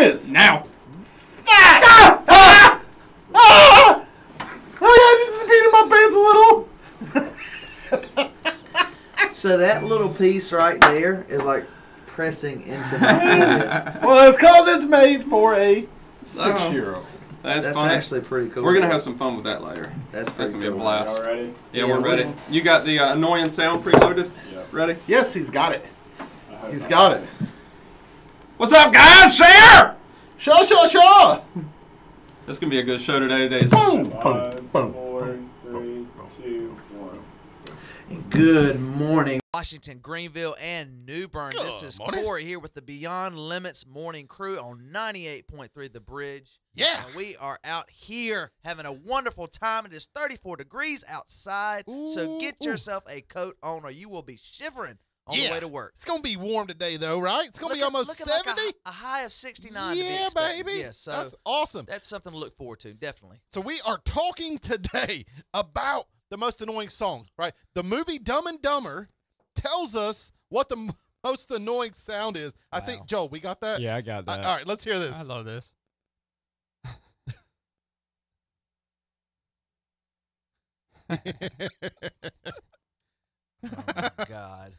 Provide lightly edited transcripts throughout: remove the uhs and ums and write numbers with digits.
is. Now. Ah! Ah! Ah! Oh, yeah, this is beating my pants a little. So that little piece right there is like pressing into my forehead. Well, that's because it's made for a 6-year-old. That's That's funny. actually pretty cool. We're going to have some fun with that later. That's That's pretty going to be a cool. blast. Y'all ready? Yeah, Yeah, we're we ready. will. You got the annoying sound preloaded? Yep. Ready? Yes, he's got it. I He's hope got it. What's up, guys? Share! Shaw, shaw, shaw! This is going to be a good show today. Boom! Five, Boom! 4, 3, 2, 1. Good morning. Washington, Greenville, and New Bern. This is morning. Corey here with the Beyond Limits Morning Crew on 98.3 The Bridge. Yeah. And we are out here having a wonderful time. It is 34 degrees outside, so get yourself a coat on or you will be shivering on the way to work. It's going to be warm today, though, right? It's going to be almost looking 70. Like a high of 69 to be Yeah, expected. baby. Yeah, so That's awesome. that's something to look forward to, definitely. So we are talking today about the most annoying songs, right? The movie Dumb and Dumber tells us what the most annoying sound is. I think, Joe, we got that? Yeah, I got that. All right, let's hear this. I love this. Oh, my God.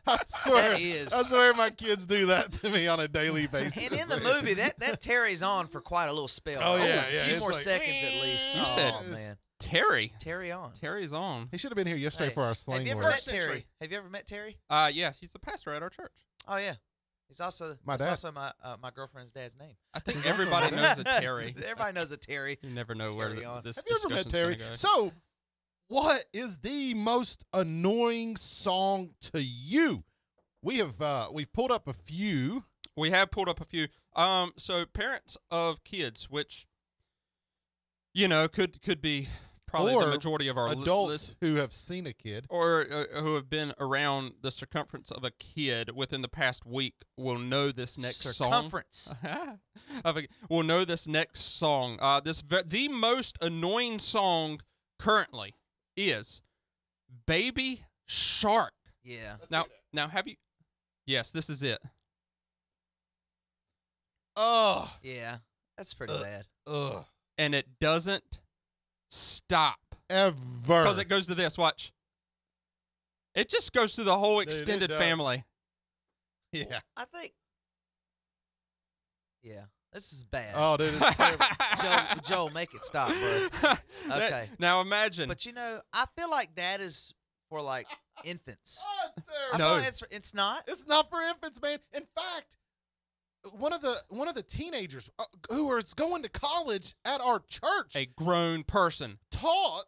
I swear, That is- I swear my kids do that to me on a daily basis. And in the movie, that tarries on for quite a little spell. Oh, yeah, A yeah, few it's more like, seconds at least. You oh, said- man. Terry. Terry on. Terry's on. He should have been here yesterday Hey, for our Have slang you ever word. met Terry? Have you ever met Terry? Yeah, he's the pastor at our church. Oh yeah, he's also My dad. also my girlfriend's dad's name. I think everybody knows a Terry. Everybody knows a Terry. You never know where Terry on. this Have you ever met discussion's Terry? gonna go. So, what is the most annoying song to you? We've pulled up a few. We have pulled up a few. So parents of kids, which could be probably Or the majority of our adults who have seen a kid. or who have been around the circumference of a kid within the past week will know this next song. Circumference. Will know this next song. The most annoying song currently is "Baby Shark." Yeah. Now have you? Yes, this is it. Oh, Yeah. That's pretty bad. ugh, And it doesn't stop ever. because it goes to this. Watch. It just goes to the whole Dude, it extended does. family. Yeah. I think. Yeah. This is bad. Oh, dude, it's terrible. Joel, make it stop, bro. Okay. Now imagine. But I feel like that is for like infants. Oh, it's I terrible. feel like it's not. It's not for infants, man. In fact, one of the teenagers who is going to college at our church a grown person. taught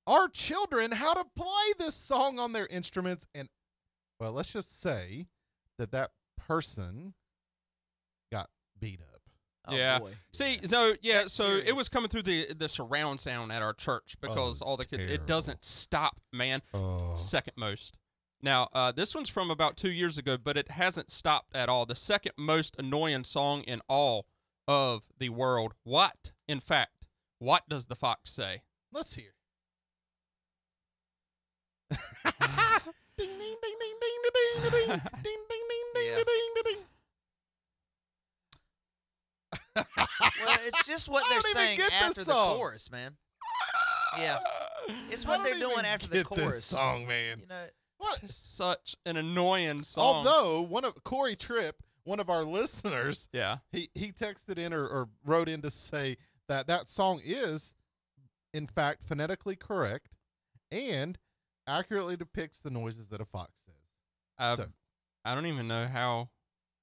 our children how to play this song on their instruments, and well, let's just say that person got beat up. Oh, Yeah. boy. See, Yeah. so That's so it serious. was coming through the surround sound at our church because it's all the kids. It terrible. doesn't stop, man. Oh. Second most. Now, this one's from about 2 years ago, but it hasn't stopped at all. The second most annoying song in all of the world. What, in fact, what does the fox say? Let's hear. Ding ding ding ding ding ding ding ding ding ding Yeah. ding ding ding. Well, it's just what I they're don't even saying get this after the song. chorus, man. Yeah. It's I what don't they're doing even after the get chorus. This song, man. You know, What? Such an annoying song. Although one of Corey Tripp, one of our listeners, Yeah. he texted in or wrote in to say that song is, in fact, phonetically correct and accurately depicts the noises that a fox says. So, I don't even know how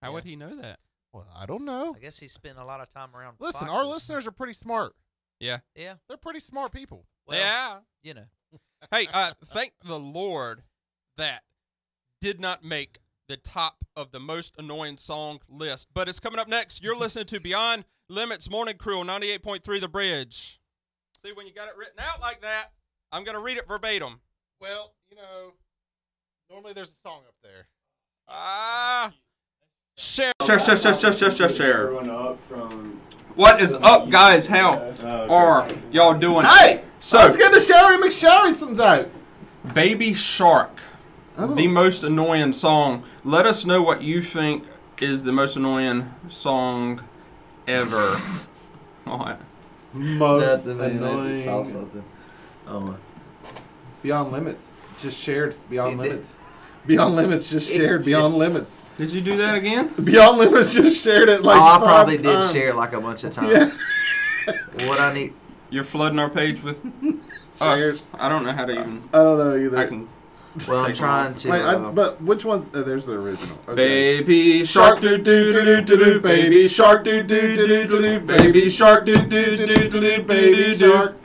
Yeah. would he know that? well, I don't know. I guess he's spending a lot of time around. Listen, foxes. our listeners are pretty smart. Yeah. Yeah. They're pretty smart people. Well, Yeah. You know. Hey, thank the Lord that did not make the top of the most annoying song list. But it's coming up next. You're listening to Beyond Limits Morning Crew on 98.3 The Bridge. See, when you got it written out like that, I'm going to read it verbatim. Well, normally there's a song up there. Share. Screwing up from. What is up, guys? How are y'all doing? Hey! So, Let's get the Sherry McSherrysons out. Baby Shark, the most annoying song. Let us know what you think is the most annoying song ever. What? Most Nothing, man. I just annoying. saw something. Oh, Beyond Limits just shared. Beyond He did. Limits. Beyond Limits just shared. Beyond just- Limits. Did you do that again? Beyond Limits just shared it like I 5 probably times. did share it like a bunch of times. Yeah. What I need. You're flooding our page with Shares. us. I don't know how to even. I don't know either. I can. Well, I'm Take trying them off. to. Wait, but which one's? There's the original. Okay. Baby shark doo doo doo doo doo doo. Baby shark doo doo doo doo doo doo. Baby shark doo doo doo doo doo. Baby shark.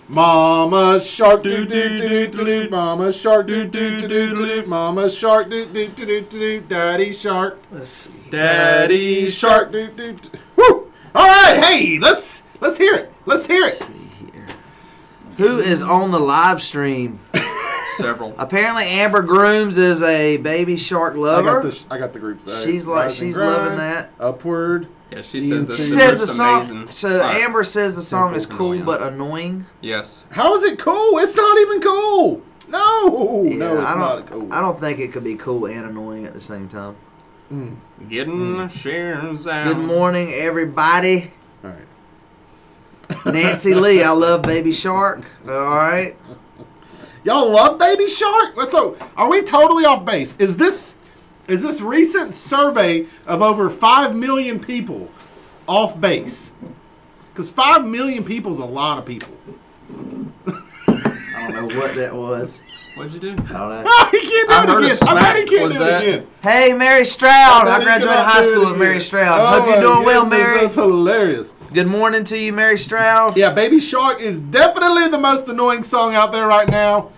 Mama shark doo doo doo doo doo. Mama shark doo doo doo doo doo. Mama shark doo doo doo doo doo. Daddy shark. Let's see. Daddy Shark shark. doo doo doo. Woo! All right, hey, let's hear it. Let's hear Let's it. see here. Who is on the live stream? Several. Apparently, Amber Grooms is a baby shark lover. I got the groups. She's like, she's loving that. Upward. Yeah, she says this She is says the most song. amazing. So Amber says the song is Simple cool and but annoying. Yes. How is it cool? It's not even cool. No, Yeah, no, it's I not don't. cool. I don't think it could be cool and annoying at the same time. Getting the shares out. Good morning, everybody. All right. Nancy Lee, I love Baby Shark. All right. Y'all love Baby Shark? So, are we totally off base? Is this recent survey of over 5 million people off base? Because 5 million people is a lot of people. I don't know what that was. What'd you do? I don't know. He can't I do heard it a again. I bet he smack. can't Was do that- it again. Hey, Mary Stroud. I bet he graduated cannot high do it school with Mary again. Stroud. Oh Hope you're my doing well, goodness, Mary. That's hilarious. Good morning to you, Mary Stroud. Yeah, Baby Shark is definitely the most annoying song out there right now.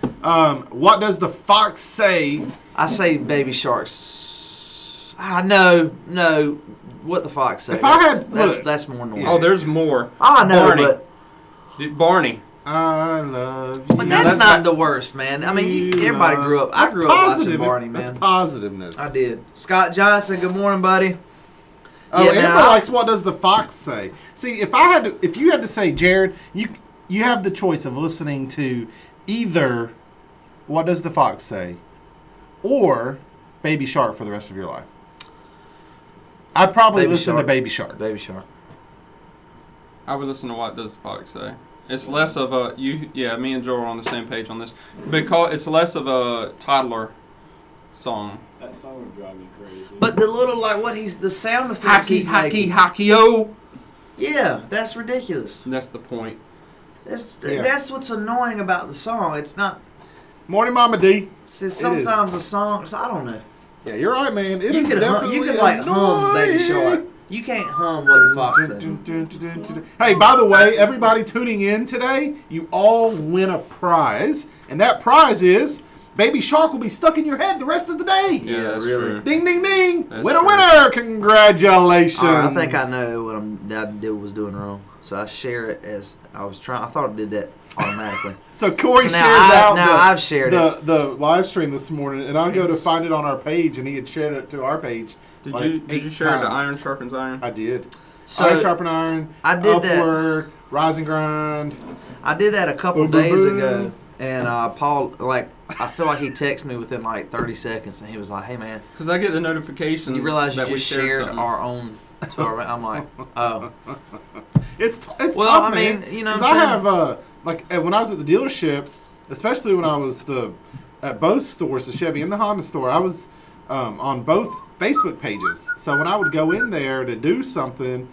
What does the fox say? I say Baby Sharks. No. What the fox say? If I had- look. that's more annoying. Oh, there's more. I know, Barney. but Barney. I love you. but that's not the worst, man. I mean, everybody grew up. I That's grew up watching positive. Barney, That's man. positiveness. I did. Scott Johnson. Good morning, buddy. Oh, Yeah, Amber now- likes what does the fox say? See, if you had to say, Jared, you have the choice of listening to either what does the fox say or Baby Shark for the rest of your life. I'd probably Baby listen to Shark. Baby Shark. Baby Shark. I would listen to what does the fox say. It's less of a Yeah, me and Joe are on the same page on this because it's less of a toddler song. That song would drive me crazy. But the little the sound effects Hockey, he's hockey, making. hockey-o. Yeah, that's ridiculous. That's the point. Yeah. That's what's annoying about the song. It's not. Morning, Mama D. See, sometimes a song. I don't know. Yeah, you're right, man. It You is could definitely hum Baby annoying. Shark. You can't hum what the fox said. Hey, by the way, everybody tuning in today, you all win a prize, and that prize is Baby Shark will be stuck in your head the rest of the day. Yeah, that's really. true. Ding, ding, ding! That's Winner, true. winner! Congratulations! All right, I think I know what I was doing wrong. So I share it as I was trying. I thought it did that automatically. So Corey So now shares out I've shared the live stream this morning, and I go to find it on our page, and he had shared it to our page. Did like you 8 share it to times. Iron Sharpens Iron? I did. So Iron Sharpen Iron. I did that. Upward, Rise and Grind. I did that a couple Boom, boom, days boom. ago, and Paul, I feel like he texted me within 30 seconds, and he was like, "Hey man, Because I get the notifications you realize you that we just shared something. our own." To our, I'm like, "Oh, It's Well, tough, I mean, man. you know 'Cause what I'm I have when I was at the dealership, especially when I was at both stores, the Chevy and the Honda store, I was on both Facebook pages. So when I would go in there to do something,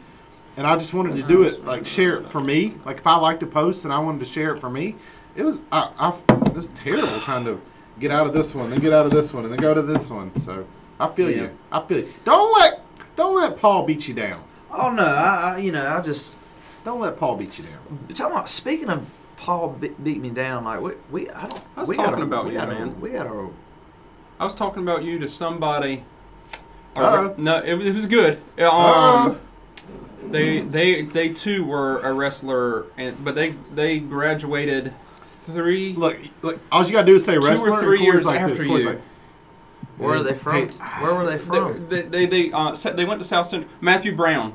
and I just wanted to do it share it for me, like if I liked a post and I wanted to share it for me, it was it was terrible trying to get out of this one, then get out of this one, and then go to this one. So I feel Yeah. you. I feel you. Don't let Paul beat you down. oh no, I just." Don't let Paul beat you down. Talking about, speaking of Paul beat me down, like I was talking about you, gotta, man. We gotta. I was talking about you to somebody. Uh-oh. No, it was good. Uh-oh. They too were a wrestler, but they graduated Look, all you gotta do is say 2 wrestler. or 3 and Corey's years like this. after Corey's you. like, Where are they from? Hey, Where were they from? They went to South Central. Matthew Brown.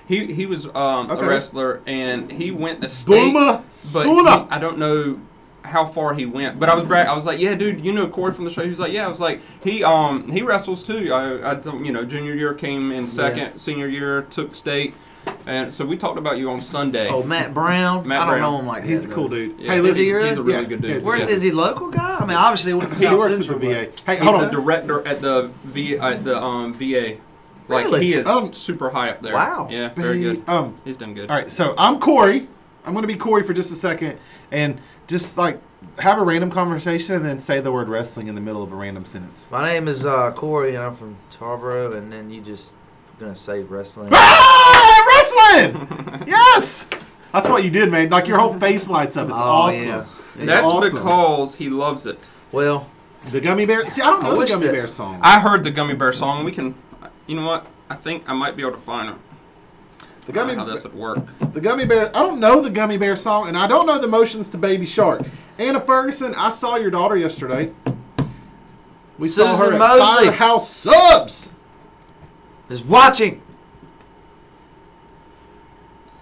He was a wrestler, and he went to state. Booma But Suna. I don't know how far he went. But I was like, yeah, dude, you know Corey from the show. He was like, yeah. I was like, he wrestles too. I junior year came in second, senior year took state. And so we talked about you on Sunday. Oh, Matt Brown. I don't know him like that. He's a cool dude. Yeah. Hey, Is he listen, really? He's a really good dude. Is he local guy? I mean, obviously, went to he South works at the Central, VA. Hey, He's hold the on. director at the VA. Like Really? he is super high up there. Wow. Yeah, very good. He's done good. All right, so I'm Corey. I'm going to be Corey for just a second, and just like have a random conversation, and then say the word wrestling in the middle of a random sentence. My name is Corey, and I'm from Tarboro, and then you just gonna say wrestling. Wrestling! Yes! That's what you did, man. Like your whole face lights up. It's awesome. Yeah. It's That's awesome. because he loves it. Well, The Gummy Bear. See, I don't know the wish Gummy that- Bear song. I heard the Gummy Bear song. We can, you know what? I think I might be able to find it. The I don't Gummy know how this would work. The Gummy Bear. I don't know the Gummy Bear song, and I don't know the motions to Baby Shark. Anna Ferguson, I saw your daughter yesterday. We saw her Susan at Mosley. Firehouse Subs. is watching.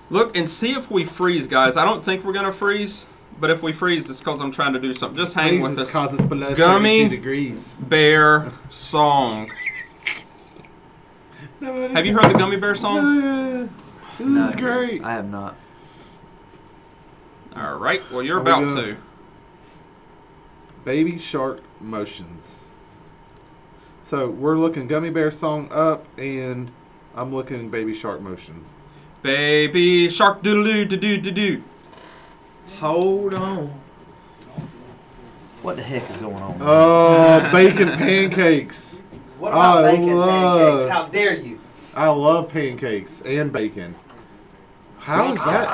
Look and see if we freeze, guys. I don't think we're gonna freeze, but if we freeze, it's because I'm trying to do something. Just hang with us. Because it's below Gummy 32 degrees. Bear song. Have you heard the Gummy Bear song? This is great. I have not. All right. Well, you're Are we about gonna- to. Baby Shark motions. So we're looking Gummy Bear song up, and I'm looking Baby Shark motions. Baby shark doodle doo doo doo doo. Hold on. What the heck is going on? Oh, bacon pancakes. What about I bacon love- pancakes? How dare you? I love pancakes and bacon. How is that?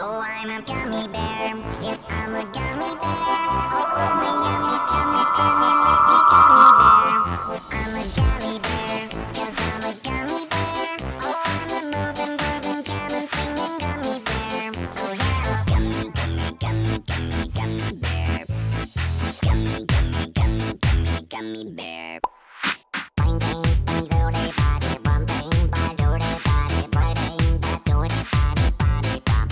Oh, I'm a gummy bear. Yes, I'm a gummy bear. Oh, I'm a yummy, gummy, funny, lucky gummy bear. I'm a jolly bear. Yes, I'm a gummy bear. Oh, I'm a moving, grooving, jamming, singing gummy bear. Oh, yeah. Gummy, gummy, gummy, gummy, gummy bear. Gummy, gummy, gummy, gummy, gummy bear. Bang, bang, bang, doody, body, bum, bang, bang, doody, body, bang, bang, bang, doody, body, body, bum.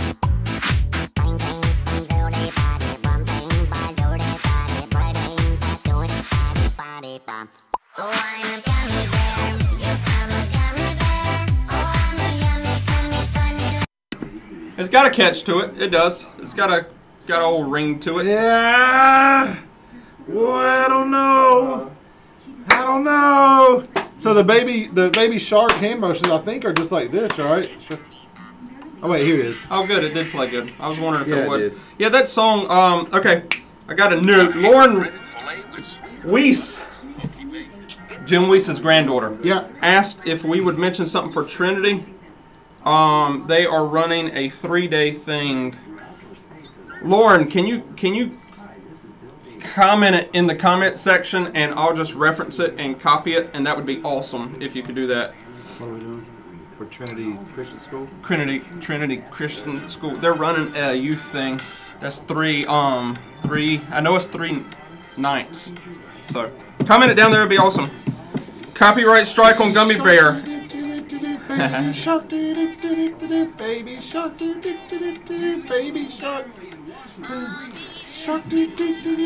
Bang, bang, bang, doody, body, bum, bang, bang, doody, body, bang, bang, bang, doody, body, body, bum. Oh, I'm a gummy bear. Yes, I'm a gummy bear. Oh, I'm a yummy, tummy, funny. It's got a catch to it. It does. It's got a old ring to it. Yeah. Well, I don't know. I don't know. So the baby shark hand motions, I think, are just like this, right? Oh wait, here it is. Oh, good. It did play good. I was wondering if Yeah, it it would. did. Yeah, that song. Okay, I got a note. Lauren Weiss, Jim Weiss's granddaughter, Yeah. asked if we would mention something for Trinity. They are running a 3-day thing. Lauren, can you comment it in the comment section, and I'll just reference it and copy it, and that would be awesome if you could do that. What are we doing for Trinity Christian School? Trinity Christian School. They're running a youth thing. That's three. I know it's 3 nights. So comment it down there. It'd be awesome. Copyright strike on Gummy Bear. Baby shark, baby shark, baby shark. Shark,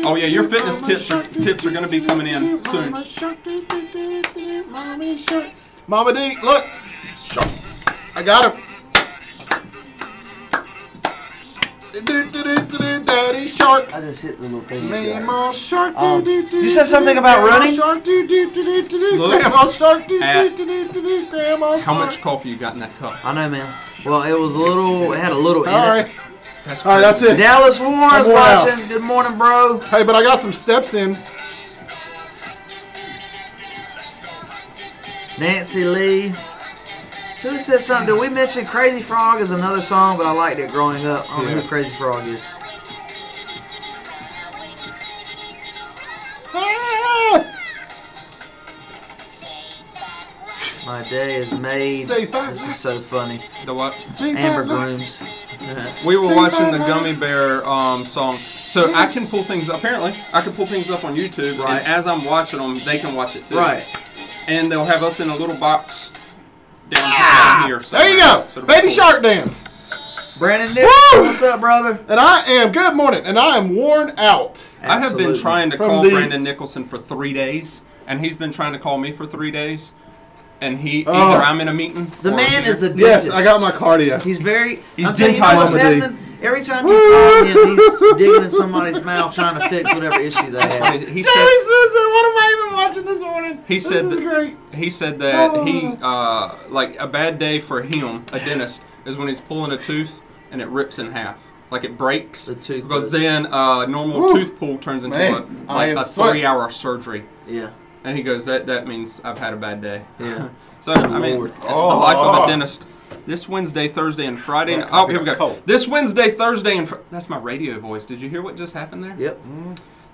Oh yeah, your fitness tips are going to be coming in soon. Mama shark, mommy shark. Mama D, look. Shark. I got him. Daddy shark. I just hit the little thing. Grandma shark. You said something about running? Shark. Look Grandma shark. at Grandma how much shark. coffee you got in that cup. I know, man. Well, it was a little. It had a little in All it. right. That's All right, that's it. Dallas Warren's I'm worn out. watching. Good morning, bro. Hey, but I got some steps in. Nancy Lee. Who said something? Did we mention Crazy Frog is another song, but I liked it growing up. I don't know who Crazy Frog is. Ah! My day is made. Say fat This is so funny. The what? Say Amber fat rocks. Grooms. We were Say watching the fat Gummy rocks. Bear song, so I can pull things. Apparently, I can pull things up on YouTube, Right. and as I'm watching them, they can watch it too. Right. And they'll have us in a little box down here. There you go. So it'll be Baby cool. shark dance. Brandon Nicholson, what's up, brother? And I am, good morning, and I am worn out. I have been Absolutely. trying to From call the- Brandon Nicholson for 3 days, and he's been trying to call me for 3 days. And Oh. either I'm in a meeting. The or man here. is a dentist. Yes, I got my cardia. He's very. He's I'm telling you, what's dentist. happening. Every time you call him, he's digging in somebody's mouth trying to fix whatever issue they have. He Jerry said, Smith said, "What am I even watching this morning?" He said this is that- great. he said that he like a bad day for him, a dentist, is when he's pulling a tooth and it rips in half, like it breaks. The tooth because does. then normal Woo. tooth pull turns into Man, I like am a sweating. 3-hour surgery. Yeah. And he goes, that means I've had a bad day. Yeah. So I mean, Lord. the life of a dentist. This Wednesday, Thursday, and Friday. Yeah, Oh, here we go. cold. This Wednesday, Thursday, and that's my radio voice. Did you hear what just happened there? Yep.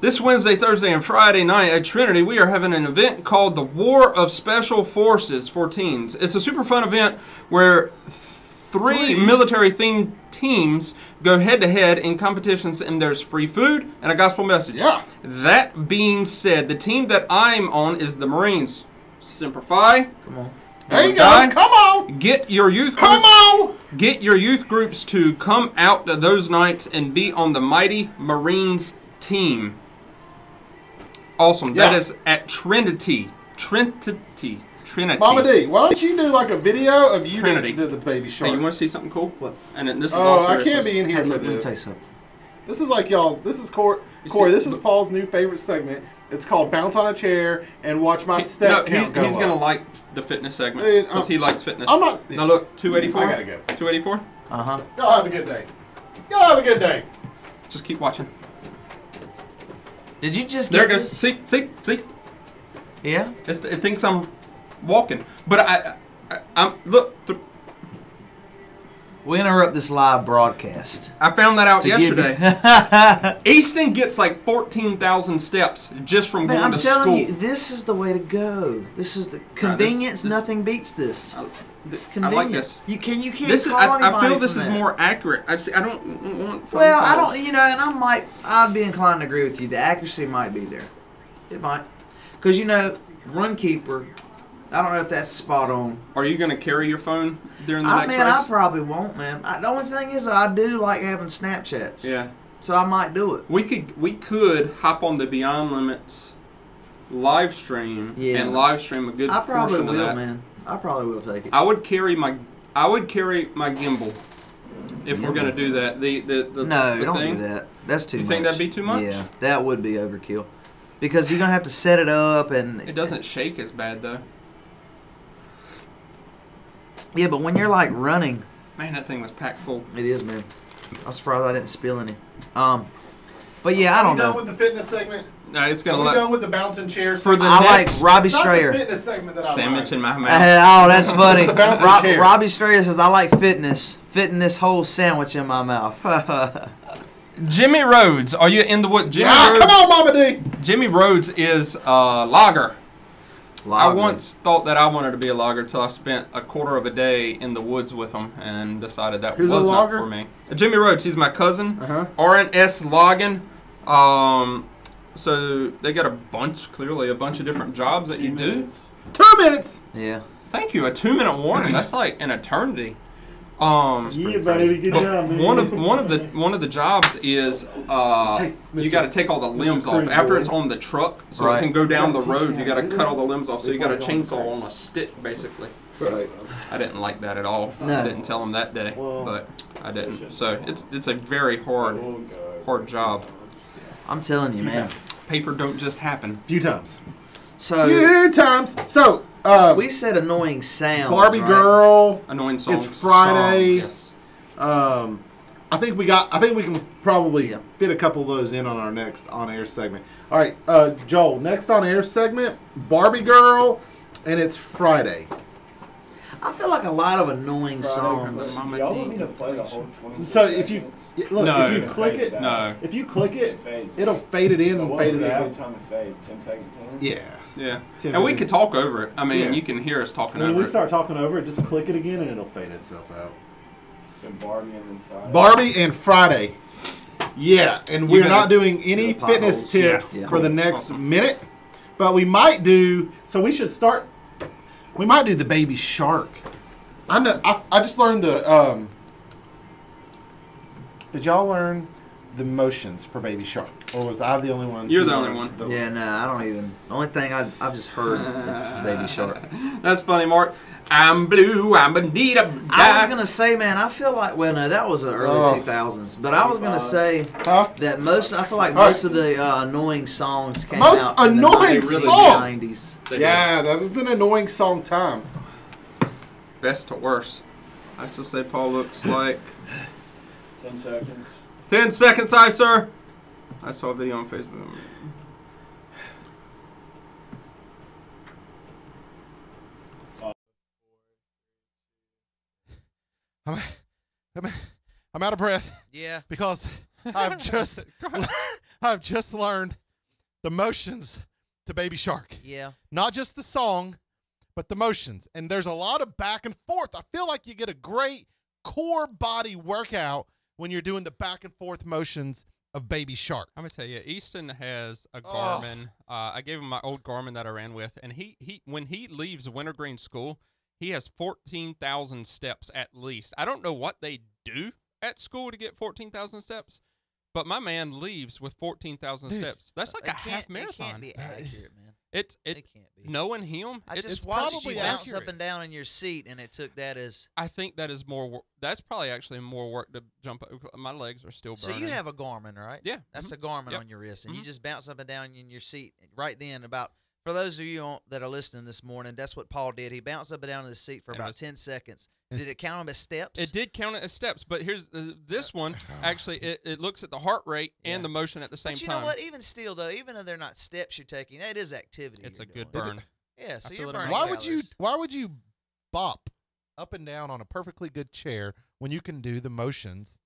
This Wednesday, Thursday, and Friday night at Trinity, we are having an event called the War of Special Forces for Teens. It's a super fun event where three military-themed teams go head-to-head in competitions, and there's free food and a gospel message. Yeah. That being said, the team that I'm on is the Marines. Semper Fi. Come on. There you go. Die. Come on. Get your youth Come groups, on. get your youth groups to come out to those nights and be on the mighty Marines team. Awesome. Yeah. That is at Trinity. Trinity. Mama D, why don't you do like a video of you Trinity. dancing to the Baby Shark? Hey, you want to see something cool? What? And then this is all Oh, I seriousness. can't be in here Hey, for look, let me this. tell you something. This is like y'all. This is Corey. This is Paul's new favorite segment. It's called Bounce on a Chair and Watch My Step Count go he's up. gonna like the fitness segment Dude, because he likes fitness. I'm not- Now look, 284. I gotta go. 284. Uh-huh. Y'all have a good day. Y'all have a good day. Just keep watching. Did you just There get it goes. this? See. Yeah? It thinks I'm walking, but I'm look. We interrupt this live broadcast. I found that out to give you- yesterday. Easton gets like 14,000 steps just from Man, going I'm to telling school. you, this is the way to go. This is the convenience. this- Nothing beats this. I Convenience. like this. You can't This is. call I anybody feel this from is that. more accurate. I don't want. phone Well, I calls. don't. And I'd be inclined to agree with you. The accuracy might be there. It might, because run keeper. I don't know if that's spot on. Are you gonna carry your phone during the I next race? probably won't, man. The only thing is, I do like having Snapchats. Yeah. So I might do it. We could hop on the Beyond Limits live stream and live stream a good I probably portion of will, that. man. I probably will take it. I would carry my gimbal if we're gonna do that. No, the don't thing. do that. That's too You much. think that'd be too much? Yeah, that would be overkill. Because you're gonna have to set it up and It doesn't shake as bad though. Yeah, but when you're like running, Man, that thing was packed full. it is, man. I'm surprised I didn't spill any. But yeah, I don't Are we done know. with the fitness segment? No, it's Are gonna we let done with the bouncing chairs? for the I like next Robbie It's not the Strayer. fitness segment that I sandwich like. in my mouth. Oh, that's funny. The bouncing chair. Robbie Strayer says, I like fitness. Fitting this whole sandwich in my mouth. Jimmy Rhodes, are you in the wood? Jimmy Ah, Rhodes. come on, Mama D. Jimmy Rhodes is a logger. I Lager. once thought that I wanted to be a logger until I spent a quarter of a day in the woods with him and decided that Who's a was not logger? for me. Jimmy Rhodes, he's my cousin. Uh-huh. RNS Logging. So they got a bunch of different jobs that you do. 2 minutes. Yeah. Thank you. A 2-minute warning. That's like an eternity. Yeah, baby, good job, man. One of the jobs is you got to take all the limbs off Crazy after boy. it's on the truck, so Right. it can go down the Gotta teach road. you You how got to to do cut this all the limbs off, so you got a before you go on chainsaw the on a stick, basically. Right. I didn't like that at all. No. I didn't tell him that day, Well, but I didn't. So it's a very hard job. I'm telling you, man. Paper don't just happen. Few times. So, Few times. So, we said annoying sounds. Barbie right? girl. Annoying songs. It's Friday. Songs, I think we can probably Yeah. fit a couple of those in on our next on-air segment. All right, Joel, next on-air segment, Barbie girl, and it's Friday. I feel like a lot of annoying songs. Mama Y'all D. want me to play the whole 20 So if you look, No. if you click it, No. if you click it, fades. it'll fade it in So and what fade would it be a out. good time to fade? 10 seconds in? Yeah. Yeah. 10 And we minutes. could talk over it. I mean, Yeah. you can hear us talking When over we it. start talking over it, just click it again and it'll fade itself out. So Barbie and then Friday. Barbie and Friday. Yeah, and You're we're gonna- not doing any The fitness potholes. tips Yeah. for the next Awesome. minute, but we might do. So we should start. We might do the baby shark. I know. I just learned the Did y'all learn the motions for Baby Shark, or was I the only one? You're who the only learned one. Yeah, no, I don't even. The only thing I've just heard Baby Shark. That's funny, Mark. I'm blue, I'm Bonita. I was gonna say, man, I feel like no, that was the early 2000s, but I was gonna say that I feel like most of the annoying songs came Most out in annoying the song? 90s. Yeah, that was an annoying song time. Best to worst. I still say Paul looks like 10 seconds. 10 seconds, I sir. I saw a video on Facebook. I'm out of breath Yeah. because I've just learned the motions to Baby Shark. Yeah. Not just the song, but the motions. And there's a lot of back and forth. I feel like you get a great core body workout when you're doing the back and forth motions of Baby Shark. I'm gonna tell you, Easton has a Garmin. I gave him my old Garmin that I ran with, and he when he leaves Wintergreen School, he has 14,000 steps at least. I don't know what they do at school to get 14,000 steps, but my man leaves with 14,000 steps. That's like a half marathon. It can't be accurate, man. It It can't be. knowing him, I it's just watched probably you bounce accurate. up and down in your seat, and it took that as. I think that is more. That's probably actually more work to jump. My legs are still So burning. you have a Garmin, right? Yeah. That's a Garmin Yep. on your wrist, and you Mhm. just bounce up and down in your seat right then. For those of you that are listening this morning, that's what Paul did. He bounced up and down in the seat for And about was- 10 seconds. Did it count them as steps? It did count it as steps, but here's this one. Actually, it looks at the heart rate and Yeah. the motion at the same But you time. know what? Even still, though, even though they're not steps you're taking, that is activity. It's you're a good doing. burn. Yeah, so I you're feel it in burning my calories. Why would you bop up and down on a perfectly good chair when you can do the motions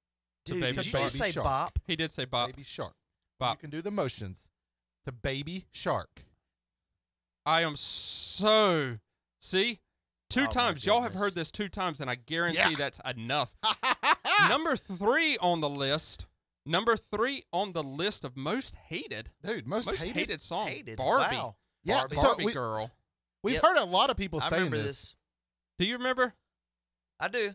Dude, Baby did you Shark. just say Shark. bop? He did say Bob. Baby Shark? Bop. You can do the motions to Baby Shark. I am so see two Oh, my times. Y'all have goodness. heard this 2 times, and I guarantee Yeah. that's enough. Number 3 on the list. Number 3 on the list of most hated. Dude, most hated. song. Hated. Barbie. Wow. Yeah, Barbie. so Barbie girl. We've Yep. heard a lot of people I saying remember this. Do you remember? I do.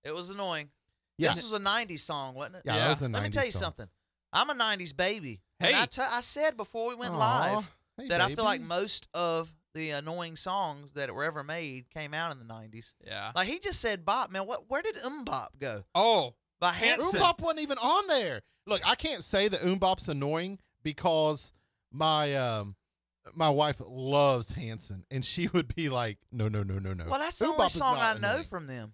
It was annoying. Yeah. This was a 90s song, wasn't it? Yeah, Yeah. that was a 90s Let me tell you song. something. I'm a 90s baby. And Hey. I said before we went Aw, live hey, that I feel like baby. most of the annoying songs that were ever made came out in the 90s. Yeah. Like he just said bop, man. Where did Bop go? Oh, By Hanson. Bop wasn't even on there. Look, I can't say that Bop's annoying because my my wife loves Hanson, and she would be like, no. Well, that's the Bop only is song not I know annoying. from them.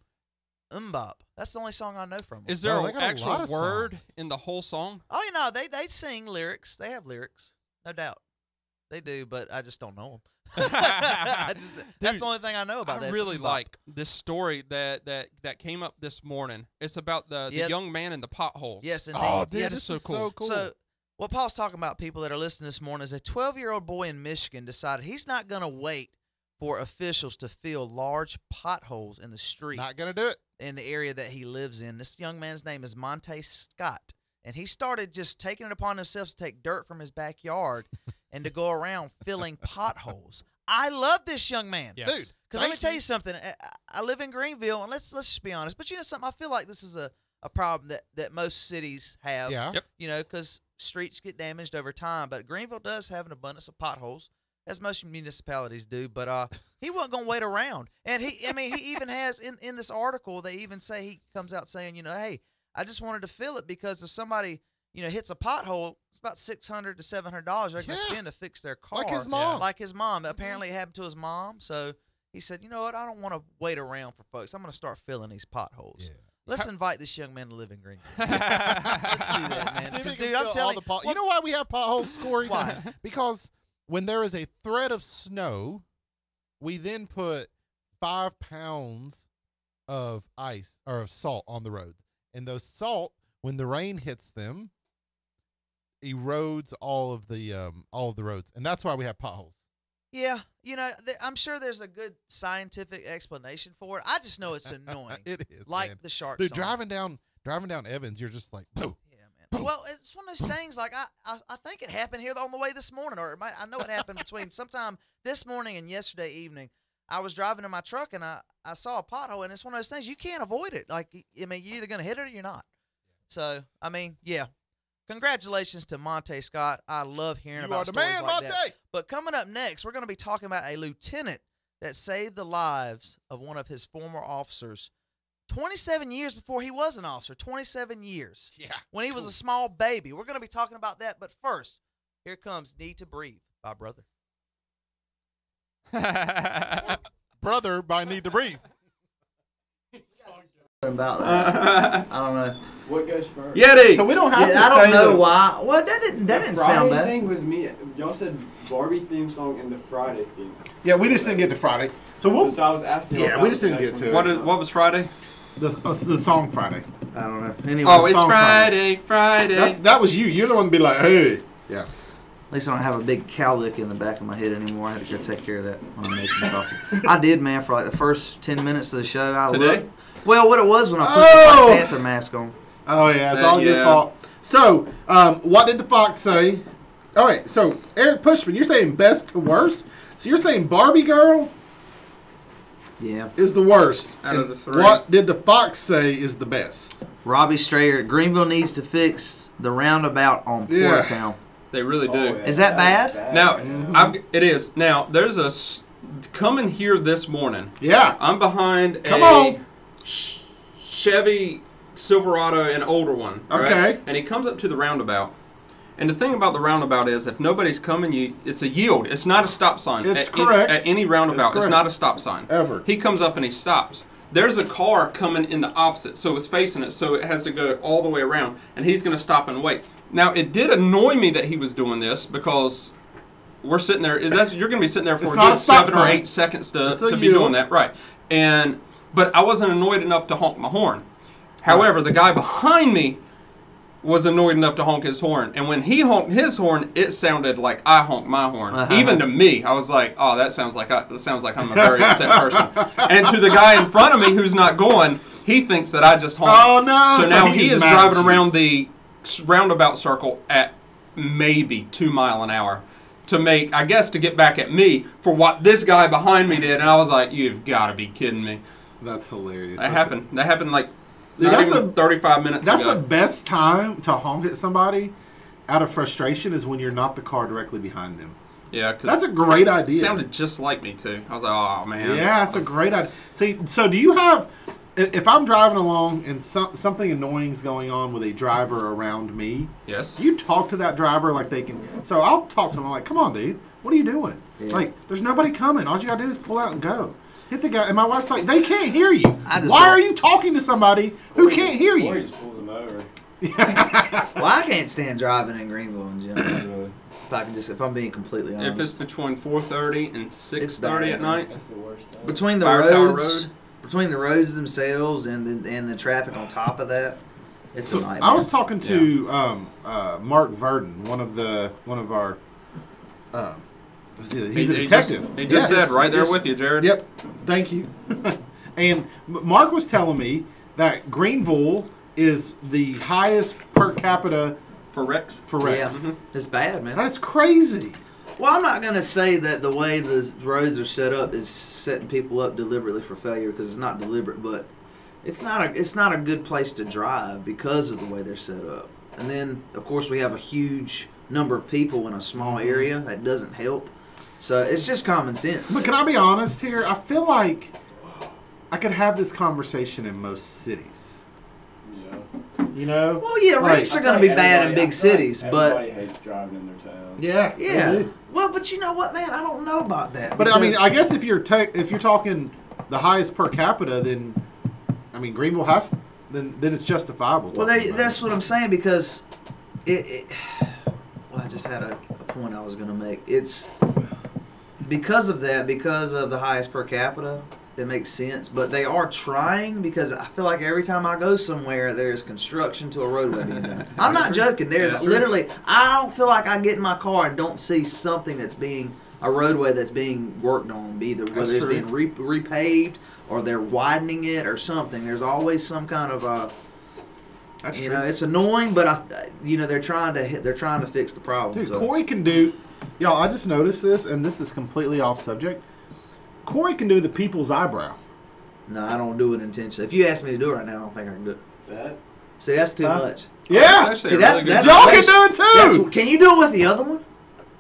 Bop. That's the only song I know from them. is there Oh, they an got a lot actual of word songs. in the whole song? Oh, you know, they sing lyrics. They have lyrics, no doubt. They do, but I just don't know them. That's Dude, the only thing I know about that. I is really Bop. like this story that came up this morning. It's about the Yep. young man in the potholes. Yes, indeed. Oh, dude, yes. this so is cool. so cool. So, what Paul's talking about, people that are listening this morning, is a 12-year-old boy in Michigan decided he's not going to wait for officials to fill large potholes in the street Not gonna do it. in the area that he lives in. This young man's name is Monte Scott, and he started just taking it upon himself to take dirt from his backyard and to go around filling potholes. I love this young man. Yes. Dude, Because let me thank tell you something. I live in Greenville, and let's just be honest. But you know something? I feel like this is a problem that most cities have. Yeah. Yep. You know, because streets get damaged over time. But Greenville does have an abundance of potholes, as most municipalities do. But he wasn't going to wait around. And he even has in this article, they even say he comes out saying, you know, hey, I just wanted to fill it because if somebody, you know, hits a pothole, it's about $600 to $700 they're going to Yeah. spend to fix their car. Like his mom. Like his mom. Apparently, it happened to his mom. So he said, you know what? I don't want to wait around for folks. I'm going to start filling these potholes. Yeah. Let's invite this young man to live in Greenville. Let's do that, man. See if 'Cause, we can dude, I'm fill telling all you, the you know why we have potholes, Corey? Why? Because when there is a threat of snow, we then put 5 pounds of ice or of salt on the roads, and those salt, when the rain hits them, erodes all of the roads, and that's why we have potholes. Yeah, you know, I'm sure there's a good scientific explanation for it. I just know it's annoying. It is, like man. the shark Dude, song. driving down Evans, you're just like, boo. Yeah, man. Well, it's one of those things. Like I think it happened here on the way this morning, or I know it happened between sometime this morning and yesterday evening. I was driving in my truck and I saw a pothole, and it's one of those things you can't avoid it. Like I mean, you're either gonna hit it or you're not. So, I mean, yeah. Congratulations to Monte Scott. I love hearing You about are the stories man, like Monte. that. But coming up next, we're going to be talking about a lieutenant that saved the lives of one of his former officers 27 years before he was an officer. 27 years. Yeah. When he was a small baby. We're going to be talking about that. But first, here comes Need to Breathe by Brother. Brother by Need to Breathe. About that. I don't know. What goes first? Yeti. So we don't have Yeah, to I don't say know the- why. Well, that didn't sound Friday bad. thing was me. Y'all said Barbie theme song and the Friday theme. Yeah, we just didn't get to Friday. So we'll So I was asking. Yeah, about we just the didn't next get one. to it. What was Friday? the song Friday. I don't know. Anyway, Oh, it's song Friday, Friday. That was you. You're the one to be like, hey. Yeah. at least I don't have a big cowlick in the back of my head anymore. I had to go take care of that when I made some coffee. I did, man, for like the first 10 minutes of the show. I Today? looked- Well, what it was when I put Oh! the Black Panther mask on. Oh yeah, it's all your yeah. fault. So, what did the fox say? All right, so Eric Pushman, you're saying best to worst. So you're saying Barbie Girl Yeah. is the worst. Out of And the three. what did the fox say is the best? Robbie Strayer, Greenville needs to fix the roundabout on Yeah. Portertown. They really do. Oh, yeah, Is that bad? Now, Yeah. it is. Now, there's coming here this morning. Yeah. I'm behind Come a on. Chevy Silverado, an older one. Right? Okay. And he comes up to the roundabout. And the thing about the roundabout is, if nobody's coming, it's a yield. It's not a stop sign. It's at correct. At any roundabout, It's it's correct. not a stop sign. Ever. He comes up and he stops. There's a car coming in the opposite, so it's facing it, so it has to go all the way around, and he's going to stop and wait. Now, it did annoy me that he was doing this because we're sitting there. You're going to be sitting there for It's a not good a stop 7 or sign. 8 seconds It's a to be yield. doing that, right? But I wasn't annoyed enough to honk my horn. However, the guy behind me was annoyed enough to honk his horn, and when he honked his horn, it sounded like I honked my horn. Uh-huh. Even to me, I was like, "Oh, that sounds like I'm a very upset person." And to the guy in front of me who's not going, he thinks that I just honked. Oh, no. So now he's he is mad at driving you. around the roundabout circle at maybe 2 miles an hour to get back at me for what this guy behind me did, and I was like, "You've got to be kidding me!" That's hilarious. That happened like Dude, not that's even the- 35 minutes That's ago. the best time to honk at somebody out of frustration is when you're not the car directly behind them. Yeah, 'cause That's a great it idea. sounded just like me too. I was like, "Oh man." Yeah, that's a great idea. See, so do you have? If I'm driving along and something annoying's going on with a driver around me, Yes. do you talk to that driver like they can? So I'll talk to them. I'm like, "Come on, dude, what are you doing? Yeah. Like, there's nobody coming. All you gotta do is pull out and go." Hit the guy, and my wife's like, "They can't hear you. I just Why don't- are you talking to somebody who can't hear Or he you?" just pulls him over. Well, I can't stand driving in Greenville in general. If I'm being completely honest. If it's between 4:30 and 6:30 at bad, night, That's the worst time. between the Fire Tower roads, Road. between the roads themselves and the traffic on top of that, it's a So nightmare. I was talking to Mark Verdon, one of our. He's a detective. He just Yeah. said right there Yes. with you, Jared. Yep. Thank you. And Mark was telling me that Greenville is the highest per capita For Rex. for Yeah, wrecks. it's bad, man. That is crazy. Well, I'm not gonna say that the way the roads are set up is setting people up deliberately for failure, because it's not deliberate, but it's not a good place to drive because of the way they're set up. And then, of course, we have a huge number of people in a small area that doesn't help. So it's just common sense. But can I be honest here? I feel like I could have this conversation in most cities. Yeah. You know? Well, yeah, Like- wrecks are going to be bad in big cities, but everybody hates driving in their town. Yeah. they yeah. do. Well, but you know what, man? I don't know about that. But I mean, because- I guess if you're talking the highest per capita, then I mean Greenville has then it's justifiable. Well, talking about that's it. what I'm saying, because well, I just had a point I was going to make. It's because of that, because of the highest per capita, it makes sense. But they are trying, because I feel like every time I go somewhere, there's construction to a roadway being done. I'm not joking. There's Yeah, true. literally, I don't feel like I get in my car and don't see something that's being, a roadway that's being worked on, either whether it's true. being repaved or they're widening it or something. There's always some kind of That's you true. know, it's annoying, but they're trying to fix the problem. Dude, so. Corey can do. Y'all, I just noticed this, and this is completely off subject. Corey can do the people's eyebrow. No, I don't do it intentionally. If you ask me to do it right now, I don't think I can do it. That See, that's too Huh? much. Yeah. Actually See, a that's really good Y'all song. can do it too. Can you do it with the other one?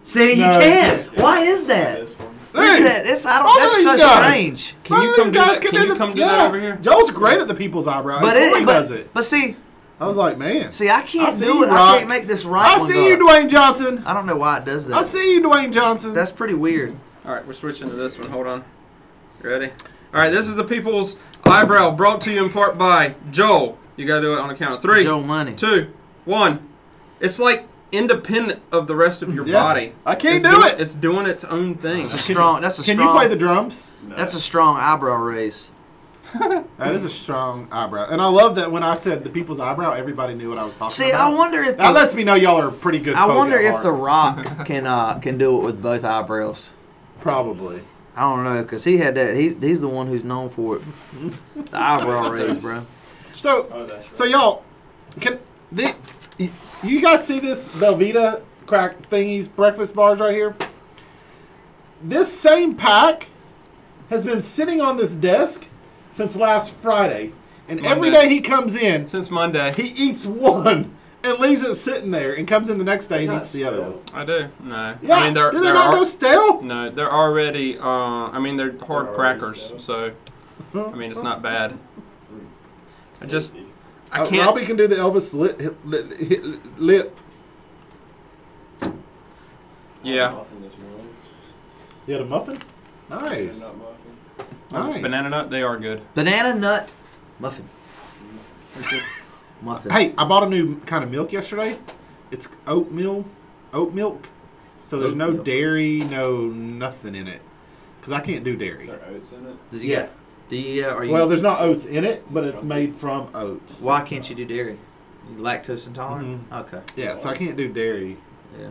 See, you No, can't. Why is that? This one. Why is that? It's, I All don't, that's these so guys. strange. Can you All come these do guys that? can Can do you the- come do that over here? Joel's great at the people's eyebrow. But Corey it, does it. but see, I was like, man. I can't see do you, it. I Rock. can't make this right I one see you, go. Dwayne Johnson. I don't know why it does that. I see you, Dwayne Johnson. That's pretty weird. All right, we're switching to this one. Hold on. You ready? All right, this is the people's eyebrow brought to you in part by Joel. You got to do it on a count of 3, Joe Money. 2, 1. It's like independent of the rest of your Yeah. body. I can't It's do doing- it. It's doing its own thing. That's a strong. That's a Can strong. you play the drums? That's a strong eyebrow raise. That is a strong eyebrow. And I love that when I said the people's eyebrow, everybody knew what I was talking See, about. I wonder if That the, lets me know y'all are pretty good I folk wonder at if heart. the Rock can do it with both eyebrows. Probably. I don't know, cause he had that. He's the one who's known for it. The eyebrow raise, bro. So, Oh, that's right. so y'all, you guys see this Velveeta crack thingies breakfast bars right here? This same pack has been sitting on this desk since last Friday, and every Monday. day he comes in, Since Monday. he eats one and leaves it sitting there, and comes in the next day and Not eats the other one. stale. I do. No. Yeah, I mean, they're do they not go stale? No, they're already. I mean, they're hard They're already crackers. stale. So, I mean, it's not bad. I just, Tasty. I can't. Robbie can do the Elvis lip. Yeah. Muffin this morning. You had a muffin? Nice. Nut muffin. Nice. Banana nut, they are good. Banana nut muffin. Muffin. Hey, I bought a new kind of milk yesterday. It's oat milk. So there's Oat no milk. dairy, no nothing in it. Because I can't do Is dairy. there oats in it? Does you got? Do you? Are you? Well, there's not oats in it, but it's made from oats. why can't you do dairy? You lactose intolerant? Mhm. Okay. Yeah, so I can't do dairy.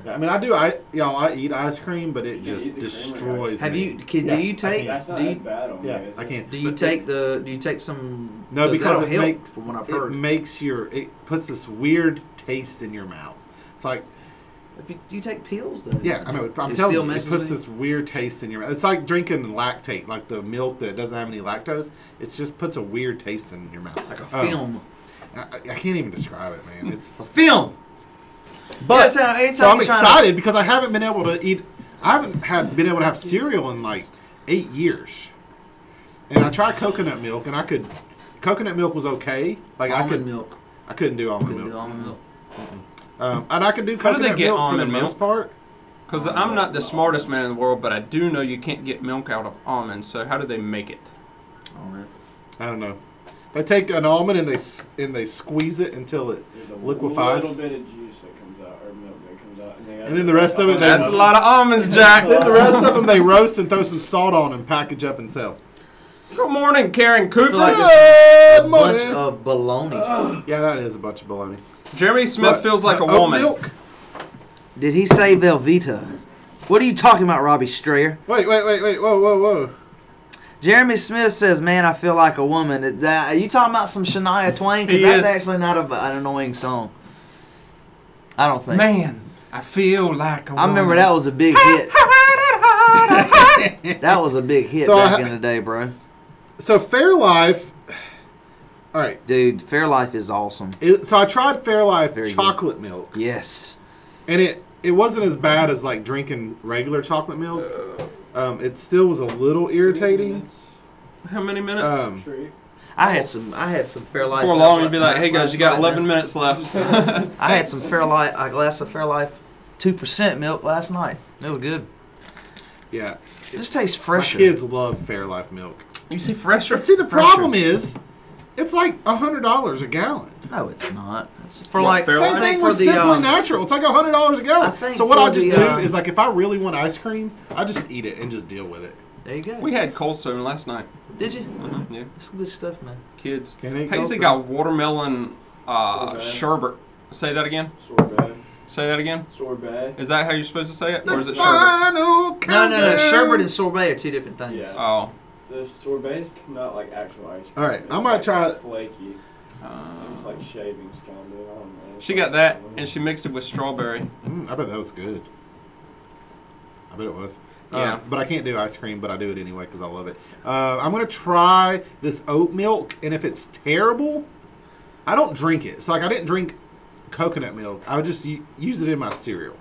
Yeah. I mean, I eat ice cream, but it You just can't eat the cream destroys Have me. you? Can, Yeah, do you I take? can't. That's not Do as you? bad on Yeah, me, is I it? can't. Do you But take the? Do you take some? No, because that'll it help, makes from what I've it heard. makes it puts this weird taste in your mouth. It's like, If you, do you take pills though? yeah, I know. I'm It telling still you, it messes puts with you? this weird taste in your mouth. It's like drinking lactate, like the milk that doesn't have any lactose. It just puts a weird taste in your mouth. Like a Oh, film. I can't even describe it, man. It's A film. but Yeah, so anytime so I'm you're trying to- excited because I haven't been able to eat. I haven't been able to have cereal in like 8 years, and I tried coconut milk, and I could. Coconut milk was okay. Like I Almond could. milk. I couldn't do almond Couldn't milk. do almond milk. And I could do How do coconut they get milk for the almond milk? most part. Because I'm not the smartest man in the world, but I do know you can't get milk out of almonds. So how do they make it? Almond. I don't know. They take an almond and they squeeze it until it There's a liquefies. little bit of juice that comes out, or milk that comes out. And then the rest of it, they- That's a lot of almonds, Jack. Then the rest of them they roast and throw some salt on and package up and sell. Good morning, Karen Cooper. like Good Bunch morning. of baloney. Yeah, that is a bunch of baloney. Jeremy Smith But feels like a oat woman. Milk? Did he say Velveeta? What are you talking about, Robbie Strayer? Wait. Whoa. Jeremy Smith says, "Man, I feel like a woman." Are you talking about some Shania Twain? Because He that's is. actually not an annoying song. I don't think. Man, I feel like a woman. I remember that was a big hit. That was a big hit So back in the day, bro. So Fairlife. All right. Dude, Fairlife is awesome. So I tried Fairlife Very good. chocolate milk, Yes. and it wasn't as bad as like drinking regular chocolate milk. It still was a little irritating. How many minutes? I had some Fairlife. Before long, you'd be like, "Hey guys, you got 11 minutes left." I had some Fairlife, a glass of Fairlife 2% milk last night. It was good. Yeah. It just tastes My fresher. kids love Fairlife milk. You see, fresher. See, the problem is, it's like $100 a gallon. No, it's not. It's for What, like Fairlife? Same thing for with the Simply Natural. It's like $100 a I gallon. think So what for I just the, do is like if I really want ice cream, I just eat it and just deal with it. There you go. We had Cold Stone last night. Did you? Yeah, It's good stuff, man. kids. Can they Paisley go got watermelon Sorbet. sherbet. Say that again. Sorbet. Say that again. Sorbet. Is that how you're supposed to say it, or is it sherbet? Final No. countdown. Sherbet and sorbet are two different things. Yeah. Oh. The sorbet is not like actual ice cream. All right, It's I might like try it. Flaky. It's like shavings kind of. I don't know. She got that, and she mixed it with strawberry. I bet that was good. I bet it was. Yeah. But I can't do ice cream, but I do it anyway because I love it. I'm going to try this oat milk, and if it's terrible, I don't drink it. So like I didn't drink coconut milk. I would just use it in my cereal.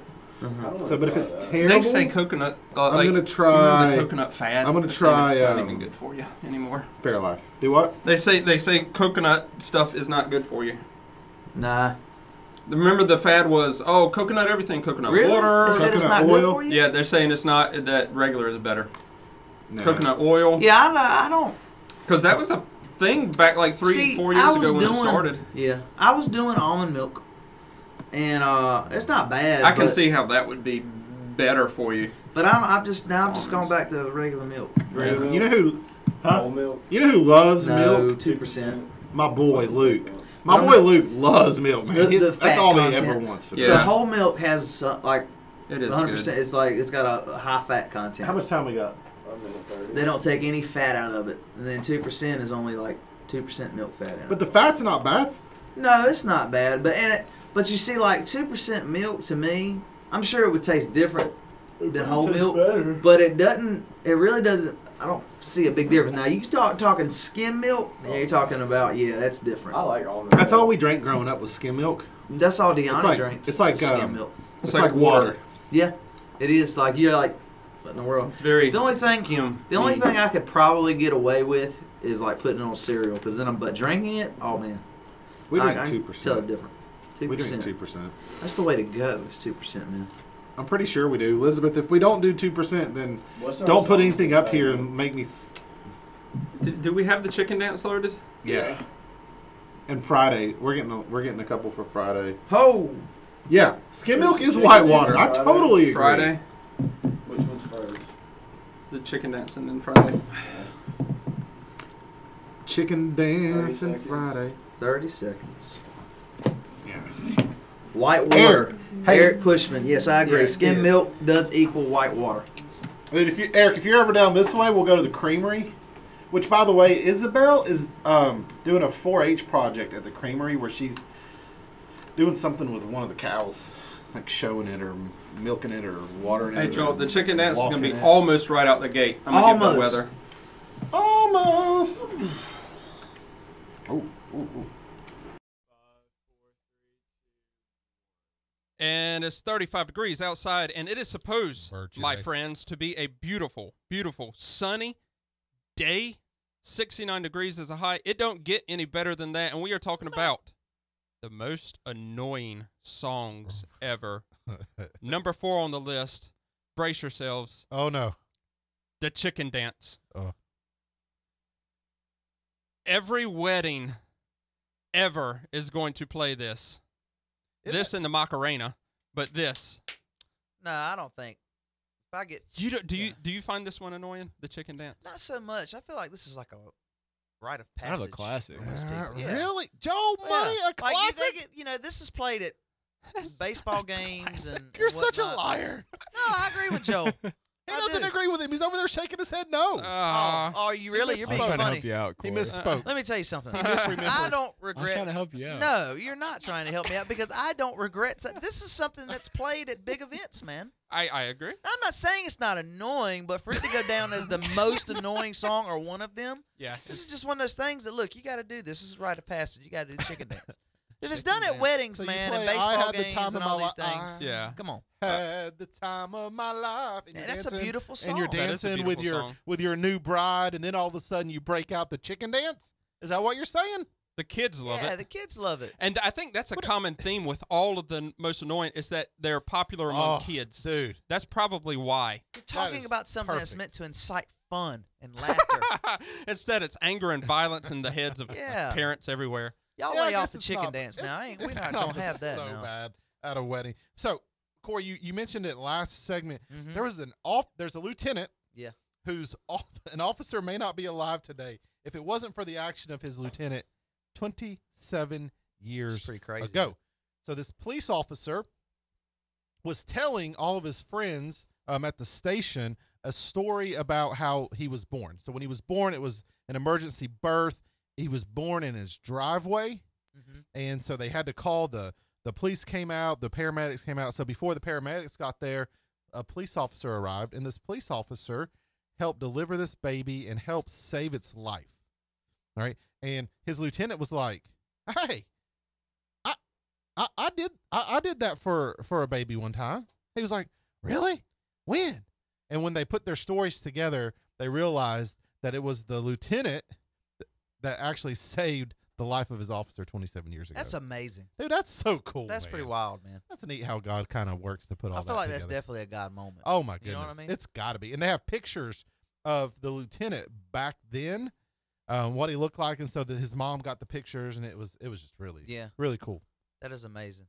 So, but if it's terrible, They say coconut. I'm like, gonna you try. remember the coconut fad. I'm gonna They're saying try, It's not even good for you anymore. Fairlife. Do what? They say coconut stuff is not good for you. Nah. Remember the fad was coconut everything, coconut Really? water. They said it's not Coconut good oil? for you? Yeah, they're saying it's not that regular is better. No. Coconut oil. Yeah, I don't. Because that was a thing back like 4 years ago when it started. Yeah, I was doing almond milk, and it's not bad. I can but- see how that would be better for you. But I'm just going back to regular milk. You know who? Whole milk. You know who loves No, milk? 2%. My boy Luke. My boy Luke loves milk, man. The That's fat all content. he ever wants. To Yeah. So whole milk has like It is 100%. good. It's like it's got a high fat content. How much time we got? I'm in the 30. They don't take any fat out of it, and then 2% is only like 2% milk fat in it. But the fat's not bad. No, it's not bad. But you see, like 2% milk to me, I'm sure it would taste different than whole milk, but it doesn't. It really doesn't. I don't see a big difference. Now you talking skim milk. Yeah, you're talking about that's different. I like almond. That's all we drank growing up was skim milk. That's all Deanna like- drinks. it's like, skim milk. It's like water. Yeah, it is. Like you're like, what in the world? It's very The only thing- skim. The only thing I could probably get away with is like putting it on cereal, because then but drinking it, oh man, We I drink can 2%. tell it different. We drink 2%. 2%. That's the way to go. Is 2%, man. I'm pretty sure we do, Elizabeth. If we don't do 2%, then What's our don't put songs anything that up say here that? and make me. Do we have the chicken dance loaded? Yeah. And Friday, we're getting a couple for Friday. Oh, Yeah, skim milk is Chicken white dance water. I Friday. totally agree. Friday, Which one's first? the chicken dance, and then Friday. Chicken dancing seconds. Friday. 30 seconds. Yeah. White water. Eric. Hey. Eric Pushman. Yes, I agree. Yeah, Skim yeah. milk does equal white water. And if you, Eric, if you're ever down this way, we'll go to the creamery. Which, by the way, Isabel is doing a 4-H project at the creamery where she's doing something with one of the cows, like showing it or milking it or watering Hey it. Joel, or the chicken dance is going to be walking it. almost right out the gate. I'm going to get the Almost. weather. Almost. Oh, oh, oh. And it's 35 degrees outside, and it is supposed, Virgin, my eh? friends, to be a beautiful, beautiful, sunny day. 69 degrees is a high. It don't get any better than that, and we are talking about the most annoying songs ever. Number 4 on the list. Brace yourselves. Oh no. The chicken dance. Oh. Every wedding ever is going to play this. This and the Macarena, but this. No, I don't think. If I get You don't, do you find this one annoying? The chicken dance? not so much. I feel like this is like a rite of Kind of passage. a classic. for most people. Yeah. Really? Joe Yeah. Money, a Like classic? this is played at baseball games and You're such a whatnot. liar. No, I agree with Joe. He I doesn't do. agree with him. He's over there shaking his head no. Ah. Oh, are you really? You're I'm I'm being trying to funny. help you out, He Corey. misspoke. Let me tell you something. misremembered. I don't I'm regret. trying to help you out. No, you're not trying to help me out because I don't regret. This is something that's played at big events, man. I agree. I'm not saying it's not annoying, but for it to go down as the most annoying song or one of them, Yeah. this is just one of those things that look, you got to do this. This is rite of passage. You got to do chicken dance. If it's done at dance. weddings, So you man, play and I baseball Had the games Time and of all My these Li- things, Yeah. come on. Had the time of my life. And, And you're that's a dancing- beautiful And you're song. That is a dancing with beautiful your song. with your new bride, and then all of a sudden you break out the chicken dance. Is that what you're saying? The kids love Yeah, it. the kids love it. And I think that's a common theme with all of the most annoying is that they're popular among Oh, kids. dude. That's probably why. You're talking is about something that's perfect. meant to incite fun and laughter. Instead, it's anger and violence in the heads of Yeah. parents everywhere. Y'all Yeah, I lay off guess the it's chicken not- dance now. We're it's not not gonna have that so now. bad at a wedding. So, Corey, you mentioned it last segment. Mhm. There's a lieutenant. Yeah. Who's an officer may not be alive today. If it wasn't for the action of his lieutenant, 27 years It's pretty crazy. ago. So this police officer was telling all of his friends at the station a story about how he was born. So when he was born, it was an emergency birth. He was born in his driveway, Mhm. and so they had to call the police came out, the paramedics came out. So before the paramedics got there, a police officer arrived, and this police officer helped deliver this baby and helped save its life. All right, and his lieutenant was like, "Hey, I did that for a baby one time. He was like, "Really? When?" And when they put their stories together, they realized that it was the lieutenant that actually saved the life of his officer 27 years ago. That's amazing. Dude, that's so cool. That's man. pretty wild, man. That's neat how God kind of works to put all that I feel like together. that's definitely a God moment. Oh my goodness, You know what I mean? it's got to be. And they have pictures of the lieutenant back then, what he looked like, and so that his mom got the pictures, and it was just really really cool. That is amazing.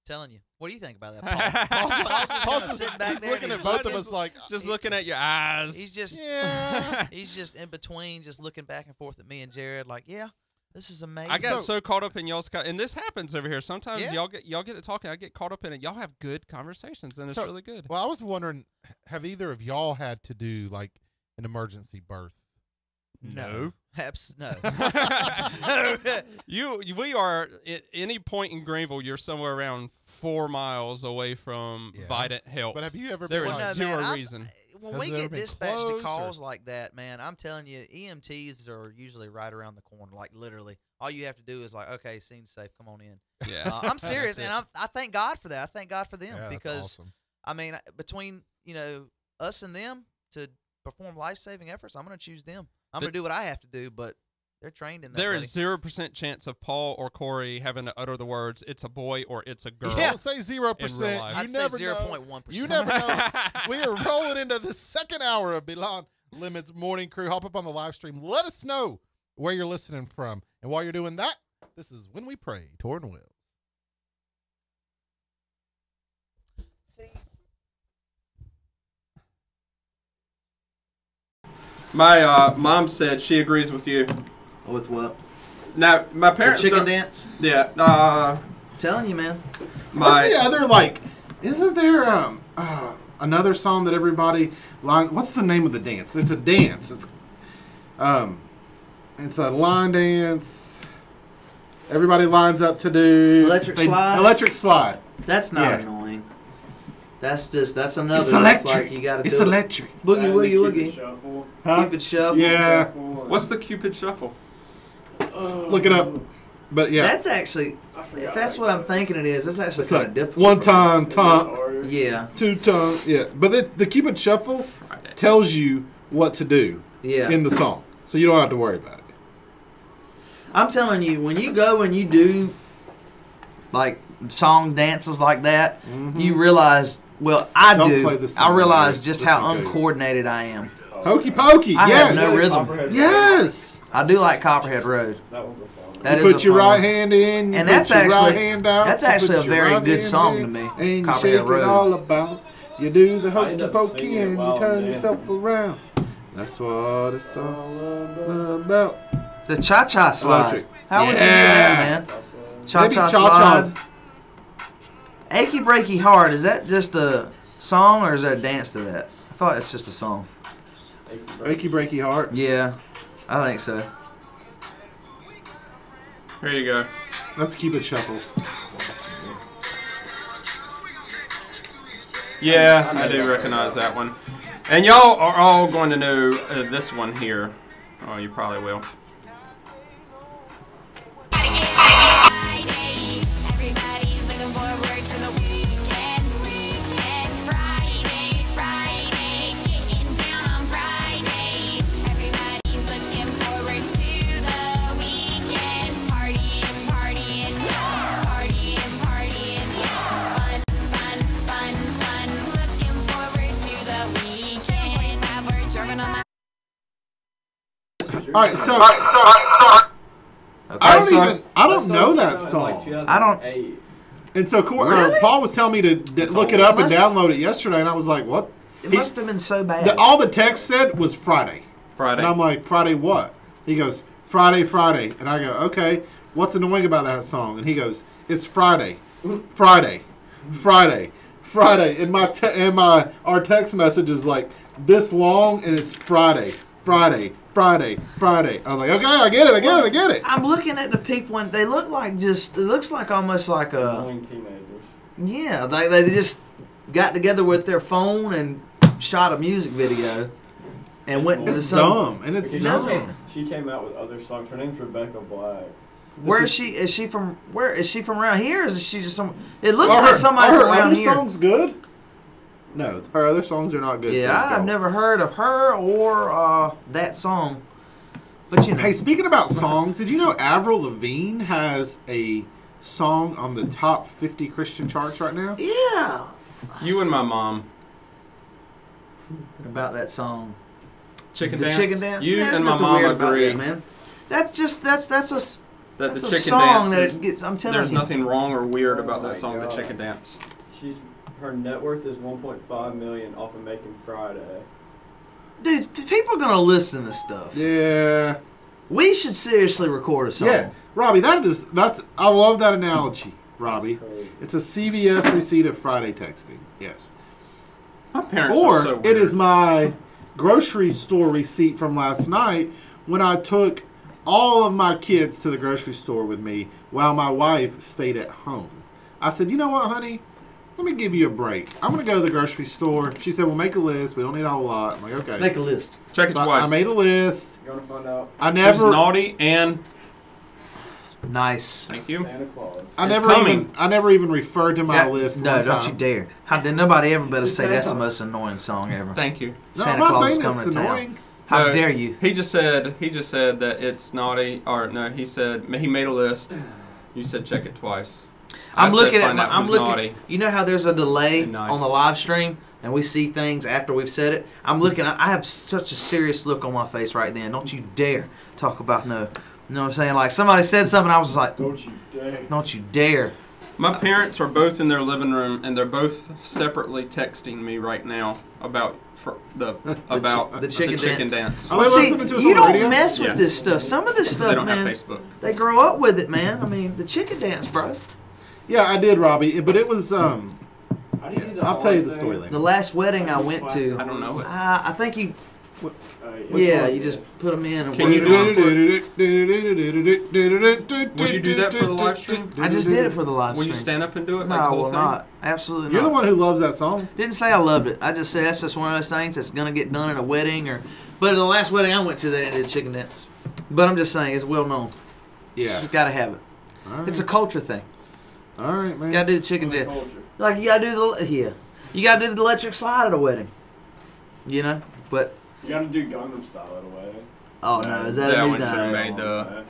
Telling you. What do you think about that, Paul? Paul's just sitting back there looking and at he's both of looking- us like, Just looking at your eyes. He's just yeah. he's just in between, just looking back and forth at me and Jared, like, yeah, this is amazing. I got so caught up in y'all's, and this happens over here. Sometimes Yeah. y'all get to talking. I get caught up in it. Y'all have good conversations, and it's So- really good. Well, I was wondering, have either of y'all had to do like an emergency birth? no. No. We are at any point in Greenville. You're somewhere around 4 miles away from Yeah. Vidant Health. But have you ever There been is like, zero man, reason. When Has we it ever get been dispatched to close, or- calls like that, man, I'm telling you, EMTs are usually right around the corner, like literally. All you have to do is like, okay, scene's safe, come on in. Yeah. I'm serious, That's and I thank God for that. I thank God for them yeah, that's because awesome. I mean, between us and them to perform life-saving efforts, I'm going to choose them. I'm going to do what I have to do, but they're trained in that. There buddy. is 0% chance of Paul or Corey having to utter the words, "It's a boy" or "It's a girl." Yeah. Don't say 0%. life. You I'd never say know. 0.1%. You never know. We are rolling into the second hour of Beyond Limits Morning Crew. Hop up on the live stream. Let us know where you're listening from. And while you're doing that, this is When We Pray, Torn Wills. My mom said she agrees with you. With what? Now, my The parents chicken don't- dance? Yeah. Telling you, man. My What's the other like? Isn't there another song that everybody line? What's the name of the dance? It's a dance. It's a line dance. Everybody lines up to do Electric slide? Electric slide. That's not Yeah. annoying. That's another. It's That's electric. like you got to It's do it. electric. Boogie That and the woogie Cupid woogie. Shuffle. Huh? Keep it shuffle. Yeah. Shuffle. What's the Cupid Shuffle? Look it up. But yeah, That's actually, if that's what I'm thinking it is, that's actually it's kind like of difficult. one for me. time, It's tom, harder. Yeah. two time. Yeah, but the Cupid Shuffle tells you what to do Yeah. in the song, so you don't have to worry about it. I'm telling you, when you go and you do like song dances like that, you realize. Well, I Don't do. play this I song, realize man. just Just how in case. uncoordinated I am. Hokey pokey. I yes. have no rhythm. Copperhead Yes. I do like Copperhead Road. That was a fun. That You is put a your fun right one. hand in, you And put that's your right actually- hand out. that's you actually put a your very right good hand song in, to me, And you Copperhead shake Road. it all about. You do the I hokey end up pokey singing it and you while turn I'm yourself dancing. around. That's what it's all about. The cha-cha slide. Electric. How would you do Yeah. that, man? Maybe Cha-cha cha-chas. slide. Achy Breaky Heart, is that just a song or is there a dance to that? I thought it's just a song. Achy breaky heart. Yeah, I think so. Here you go. Let's keep it shuffle. Yeah, I do recognize that one. And y'all are all going to know this one here. Oh, you probably will. Everybody's looking forward to the weekend. Friday. Getting down on Friday. Everybody's looking forward to the weekend. Partying. Fun. Looking forward to the weekend. Have we're driving on the All right, so Okay, I don't so- even I don't know that song. I don't- And so Really? Paul was telling me to look it old. up and Must- download it yesterday, and I was like, "What?" It He- must have been so bad. all the text said was Friday. Friday. And I'm like, Friday what? He goes, Friday. And I go, okay, what's annoying about that song? And he goes, it's Friday. And our text message is like this long, and it's Friday. I was like, okay, I get it. I'm looking at the people and they look like it looks like almost like a, Annoying teenagers. yeah, they just got together with their phone and shot a music video and went to It's some. dumb, and it's Because dumb. dumb. She came out with other songs. Her name's Rebecca Black. Where is she? Is she from? Where is she from? Around here? Or is she just some? It looks Are like her- somebody are from her around other here. songs good? No, her other songs are not good. Yeah, so I've don't. never heard of her or that song. But you know, Hey, speaking about songs, did you know Avril Lavigne has a song on the top 50 Christian charts right now? yeah, You and my mom. about that song, Chicken the dance. chicken dance. You Yeah, there's and my nothing mom weird about agree that, man. That's just that's a that that's the a chicken song dance that is. it gets. I'm telling There's you. nothing wrong or weird about Oh that my song, the God. chicken dance. Her net worth is 1.5 million off of Making Friday. Dude, people are gonna listen to stuff. Yeah. We should seriously record a song. Yeah. Robbie, that's I love that analogy, Robbie. Crazy. It's a CVS receipt of Friday texting. Yes. My parents Or are so weird. it is my grocery store receipt from last night when I took all of my kids to the grocery store with me while my wife stayed at home. I said, you know what, honey? Let me give you a break. I'm going to go to the grocery store. She said, well, make a list. We don't need a whole lot. I'm like, okay. Make a list. Check it But twice. I made a list. You're gonna find out. I There's never... naughty and Nice. thank you. Santa Claus. I It's never coming. even I never even referred to my Yeah, list. No, one don't time. you dare. How did nobody ever better Just say that's the say it. most annoying song ever? Thank you. No, Santa I'm not Claus is saying coming it's to town. annoying. How No, dare you? He just said that it's naughty. Or no, he said he made a list. You said check it twice. I I'm said looking at find out I'm who's looking. naughty. You know how there's a delay Nice. on the live stream and we see things after we've said it? I'm looking. I have such a serious look on my face right then. Don't you dare talk about no. You know what I'm saying? Like somebody said something, I was just like, Don't you dare. don't you dare. My parents are both in their living room and they're both separately texting me right now about the chicken dance. Are they See, listening to us you on the don't radio? mess with Yes. this stuff. Some of this They stuff, don't man, have Facebook. they grow up with it, man. I mean, the chicken dance, bro. Yeah, I did, Robbie. But it was How do you do the I'll tell you arm the thing? story The later. last wedding I went to, I don't know it. I think you, Which yeah, one? you just put them in. And Can work you it do on. it Will you do that for the live stream? I just did it for the live Will stream. you stand up and do it No, like the I whole will thing? not. Absolutely You're not. the one who loves that song. Didn't say I loved it. I just said that's just one of those things that's gonna get done at a wedding or. But at the last wedding I went to, they did chicken dance. But I'm just saying it's well known. Yeah. You gotta have it. All right. It's a culture thing. All right, man. You gotta do the chicken What dance. culture? Like you gotta do the You gotta do the electric slide at a wedding. You know, but You gotta do Gangnam Style at a wedding. oh no, is that That a new one should've thing? made the-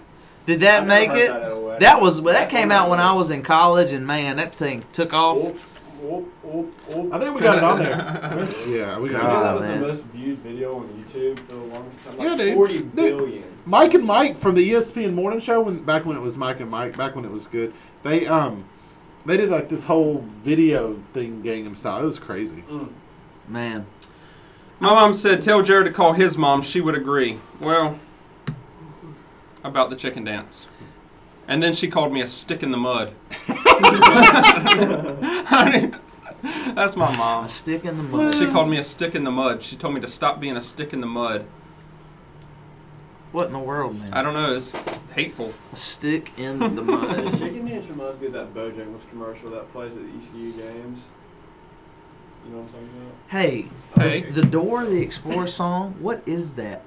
Did that I've make never heard it? That, at a wedding. That was that That's came one of out when I those. was in college, and man, that thing took off. Oop, oop, oop, oop. I think we got it on there. Yeah, we You got know it. that God, was man. the most viewed video on YouTube for the longest time? Like Yeah, dude. 40 Dude. billion. Mike and Mike from the ESPN morning show back when it was Mike and Mike, back when it was good. They did like this whole video thing, Gangnam Style. It was crazy. Man, My mom said, tell Jared to call his mom. She would agree. Well, about the chicken dance. And then she called me a stick in the mud. That's my a mom. stick in the mud. She called me a stick in the mud. She told me to stop being a stick in the mud. What in the world, man? I don't know. It's hateful. A stick in the The mud. chicken dance reminds me of that Bojangles commercial that plays at the ECU games. You know what I'm talking about? Hey, Hey. the Door the Explorer song. What is that?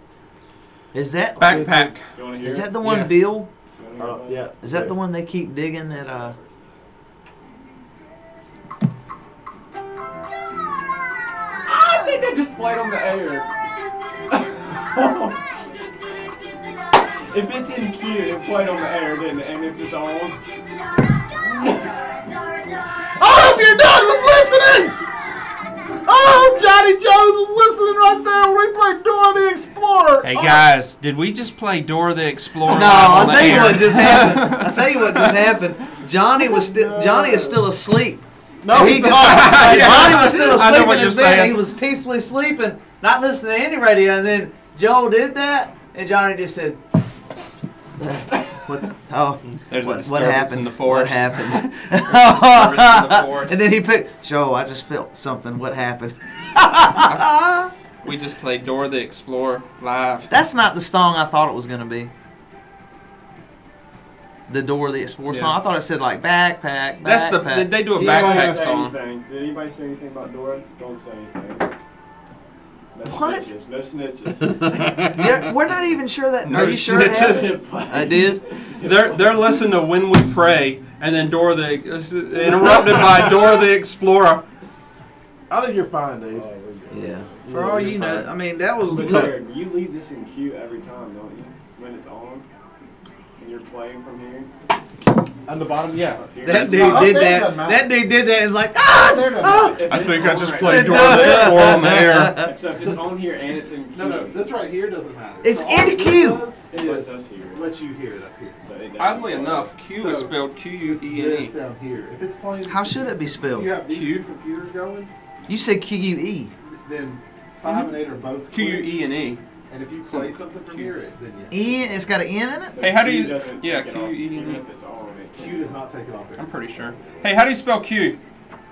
Is that Backpack. You want to hear Is it? that the one Yeah. Bill? You wanna hear about it? Yeah. Is that the one they keep digging at? I think they just played on the air. If it's in queue, it played on the air, didn't it? And if it's on. I hope your dad was listening! I hope Johnny Jones was listening right there when we played Dora the Explorer. Hey guys, did we just play Dora the Explorer? No, I'll tell you what just happened. I'll tell you what just happened. Johnny is still asleep. No, He he's just- not. Johnny was still I know asleep what in his you're bed. saying. He was peacefully sleeping, not listening to any radio. And then Joel did that, and Johnny just said, "What's There's a what disturbance happened? in the force. What happened?" disturbance in the force. And then he picked Joe. I just felt something. What happened? We just played Dora the Explorer live. That's not the song I thought it was gonna be. The Door of the Explorer Yeah. song. I thought it said like backpack. That's the backpack. they do a Yeah. backpack Say song. anything. Did anybody say anything about Dora? Don't say anything. No What? snitches. No snitches. Yeah, we're not even sure that. No are you sure snitches. it happened? I did. They're listening to When We Pray, and then interrupted by Dora the Explorer. I think you're fine, dude. Yeah. For all you know, I mean, that was. But Look, Jared, you leave this in queue every time, don't you? When it's on, and you're playing from here. On the bottom, yeah. Up here. that dude Up did there that. doesn't matter. That dude did that. It's like, ah! There doesn't ah! matter. If I it's think I on just right played now- Dora the Explorer on the air. So if it's on here and it's in queue, No, this right here doesn't matter. It's So in all the this queue. does it lets us hear it. lets you hear it up here. So it doesn't- Oddly enough, Q is So, spelled It's Q-U-E-N-E. this down here. If it's playing, How should it be if spelled? you have these Q? two computers going, You said QUE. then 5 and 8 are both quick. Q-U-E-N-E. And if you play something from here, then N. It's got an N in it. So Hey, how do Q you- doesn't yeah, take it off, Q-U-E-N-E. even if it's on, it Q does not take it off I'm here. pretty sure. Hey, how do you spell Q?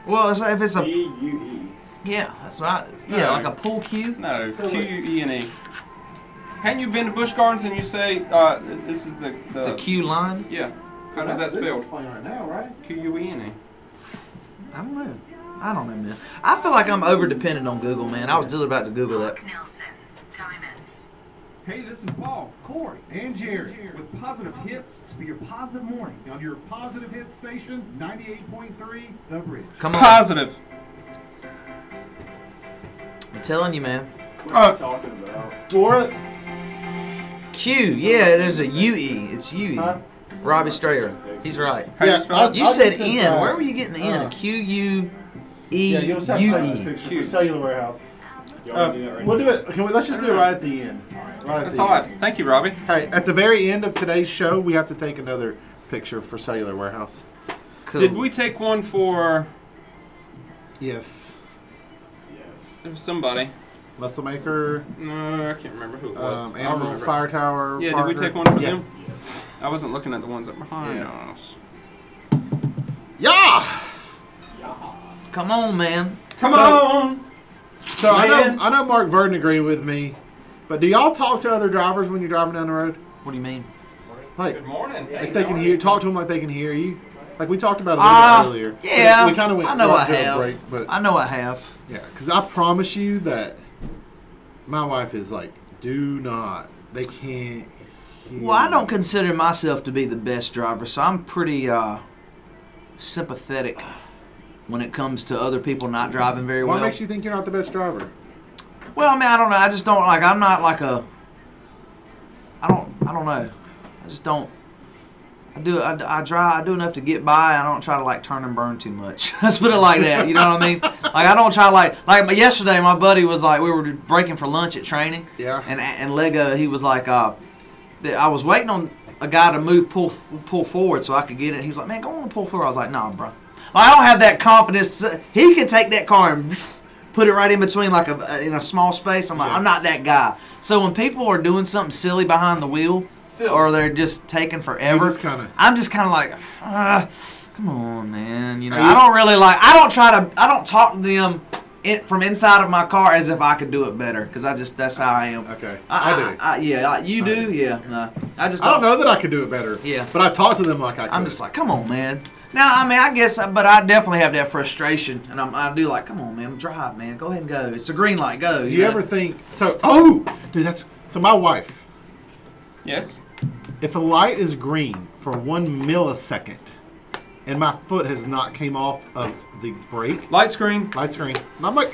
Well, if it's a C-U-E. yeah, that's right. Yeah, No. like a pool cue. No, So, Q-U-E-N-E. Hadn't you been to Busch Gardens and you say this is the The Q line. Yeah. How does that This is spelled? playing right now, right? Q-U-E-N-E. I don't know. I don't know, man. I feel like I'm over dependent on Google, man. I was just about to Google that. Nelson, Diamonds. Hey, this is Paul, Corey and Jerry with Positive Hits for your positive morning. on your positive hit station, 98.3 The Bridge. Come on. Positive. I'm telling you, man. What are you talking about? Dora, Q. Yeah, there's a UE. It's UE. Huh? Robbie Strayer. He's right. How do Yeah, you spell it? You I said just said, N. Where were you getting the N? uh, Q U yeah, E you'll just have to U take this E. picture for Cellular Warehouse. Y'all wanna do that right We'll now? do it. Let's just do it right at the end. Right at That's the odd. end. Thank you, Robbie. Hey, at the very end of today's show, we have to take another picture for Cellular Warehouse. Cool. Did we take one for Yes. Yes. there was somebody? Muscle Maker, No, I can't remember who it was. I'll Animal remember. Fire Tower. Yeah, Parker. did we take one for Yeah. them? I wasn't looking at the ones up behind Yeah. us. Yeah. Come on, man. Come So- on! So Man. I know Mark Verdon agreed with me, but do y'all talk to other drivers when you're driving down the road? What do you mean? Like, Good morning. like they can hear, talk to them like they can hear you. Like we talked about it a little bit earlier. Yeah. We kind of went I know right I to a have. break, but I know I have. yeah, because I promise you that my wife is like, do not. They can't. Hear Well, I don't you. consider myself to be the best driver, so I'm pretty sympathetic when it comes to other people not driving very What well. makes you think you're not the best driver? Well, I mean, I don't know. I just don't like. I'm not like a. I don't know. I just don't. I drive. I do enough to get by. I don't try to like turn and burn too much. Let's put it like that. You know what I mean? Like I don't try like yesterday. My buddy was like, we were breaking for lunch at training. Yeah. And Lego, he was like, I was waiting on a guy to pull forward so I could get it. He was like, man, go on and pull forward. I was like, nah, bro. Like, I don't have that confidence. He can take that car and put it right in between like in a small space. I'm like, I'm not that guy. So when people are doing something silly behind the wheel, or they're just taking forever, I'm just kind of like, come on, man. You know, I don't really like. I don't talk to them from inside of my car as if I could do it better, because that's how I am. Okay, I do. You do? Yeah. No, I don't know that I could do it better. Yeah. But I talk to them like I could. I'm just like, come on, man. Now, I mean, I guess, but I definitely have that frustration, and I do like, come on, man, drive, man, go ahead and go. It's a green light, go. Do you ever think so? Oh, dude, so my wife. Yes. If a light is green for 1 millisecond, and my foot has not came off of the brake, light screen, and I'm like,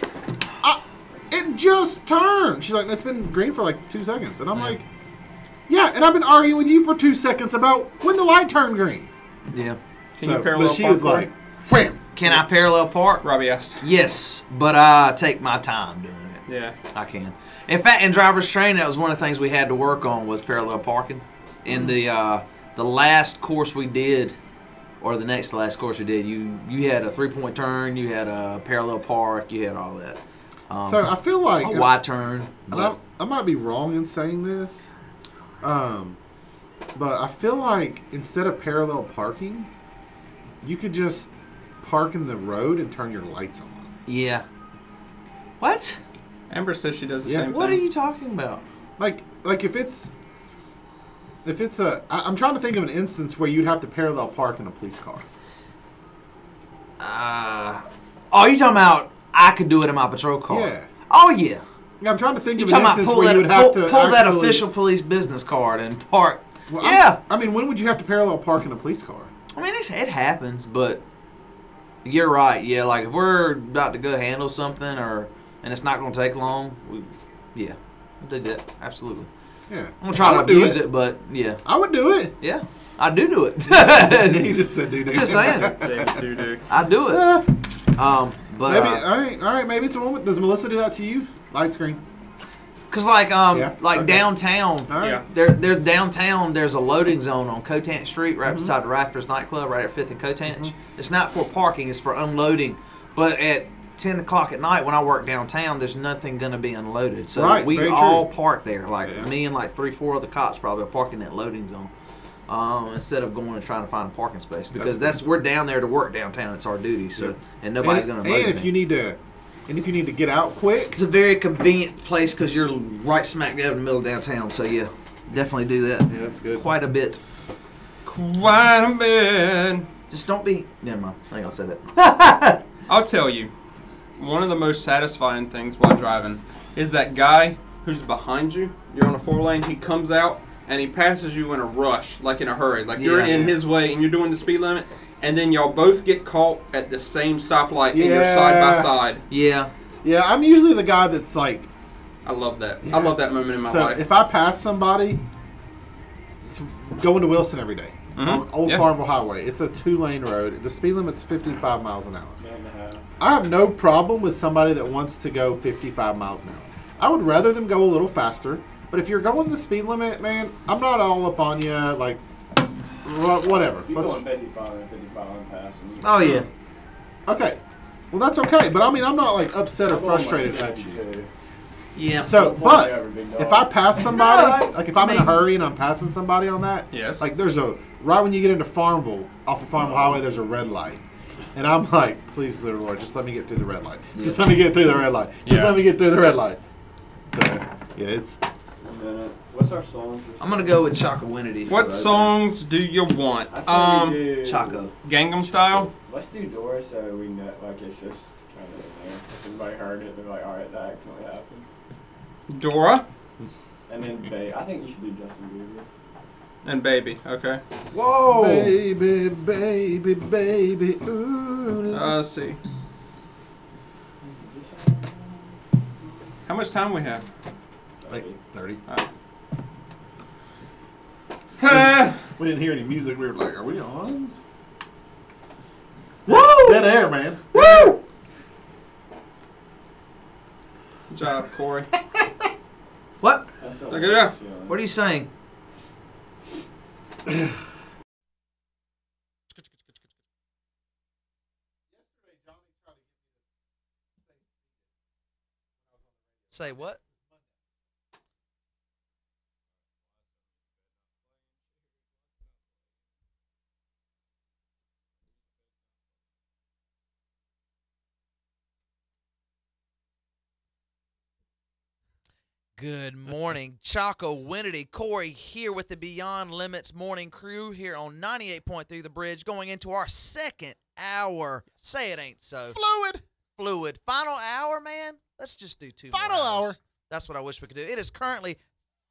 it just turned. She's like, it's been green for like 2 seconds, and I'm like, yeah, and I've been arguing with you for 2 seconds about when the light turned green. Yeah. Can you parallel but she park? is like, wham. Can I parallel park? Robbie asked. Yes, but I take my time doing it. Yeah. I can. In fact, in driver's training, that was one of the things we had to work on was parallel parking. In the last course we did, or the next to last course we did, you had a 3-point turn, you had a parallel park, you had all that. So I feel like a Y turn. And I might be wrong in saying this, but I feel like instead of parallel parking, you could just park in the road and turn your lights on. Yeah. What? Amber says she does the same thing. What are you talking about? Like if it's I'm trying to think of an instance where you'd have to parallel park in a police car. Oh, you talking about I could do it in my patrol car? Yeah. Oh yeah. Yeah, I'm trying to think You of an talking instance about where you would have to pull that actually- official police business card and park Well, Yeah. I mean, when would you have to parallel park in a police car? I mean, it happens, but you're right. Yeah, like if we're about to go handle something, and it's not going to take long, we'll do that. Absolutely. Yeah. I'm gonna try to abuse it, but yeah. I would do it. Yeah, I do it. He just said do. I'm just saying. Do. I do it. Yeah. But Maybe all right. Maybe it's a woman. Does Melissa do that to you? Light screen. Cause like okay. downtown, All right. Yeah. there's downtown. There's a loading zone on Cotant Street, right beside the Rafters nightclub, right at 5th and Cotant. It's not for parking; it's for unloading. But at 10 o'clock at night, when I work downtown, there's nothing gonna be unloaded. So Right, we very all true. park there. Like Yeah. me and like 3-4 other cops probably are parking that loading zone. Instead of going and trying to find a parking space, because we're down there to work downtown. It's our duty. So Yeah. and nobody's gonna. And if you need to get out quick, it's a very convenient place because you're right smack dab in the middle of downtown. So yeah, definitely do that. yeah, that's good. Quite a bit. Quite a bit. Just don't be. Never mind. I ain't gonna say that. I'll tell you, one of the most satisfying things while driving is that guy who's behind you. You're on a 4-lane. He comes out and he passes you in a rush, like in a hurry, like you're in his way and you're doing the speed limit, and then y'all both get caught at the same stoplight and you're side by side. Yeah. Yeah, I'm usually the guy that's like. I love that. I love that moment in my So life. if I pass somebody, it's going to Wilson every day. On Old Farmville Highway. It's a 2-lane road. The speed limit's 55 miles an hour. I have no problem with somebody that wants to go 55 miles an hour. I would rather them go a little faster. But if you're going the speed limit, man, I'm not all up on you. Like, whatever. You're going 55 and 55 and passing. Oh yeah. Okay. Well, that's okay. But I mean, I'm not like upset or I'm going, frustrated like, at you. 62. Yeah. So, Don't but point me over, big dog. if I pass somebody, No, like if I'm in a I mean- hurry and I'm passing somebody on that, Yes. like there's right when you get into Farmville, off of Farmville Highway, there's a red light. And I'm like, please, dear Lord, just let me get through the red light. Just let me get through the red light. Just Yeah. let me get through the red light. So, yeah, it's. A minute. What's our song? I'm gonna go with Choco Winity. What songs do you want? I say we do, Choco. Gangnam Style? Let's do Dora so we know, like, it's just kind of in there. If anybody heard it, they're like, alright, that accidentally happened. Dora And then I think you should do Justin Bieber. and Baby. Okay. Whoa. Baby, baby, baby, ooh. Let's see. How much time we have? Like 30. We didn't hear any music. We were like, are we on? Woo! Dead air, man. Woo! Good job, Corey. What? That's the Look at that. What are you saying? Say what? Good morning, Choco Winity. Corey here with the Beyond Limits morning crew here on 98.3 The Bridge, going into our second hour. Say it ain't so. Fluid. Final hour, man. Let's just do 2 Final more hours. hour. That's what I wish we could do. It is currently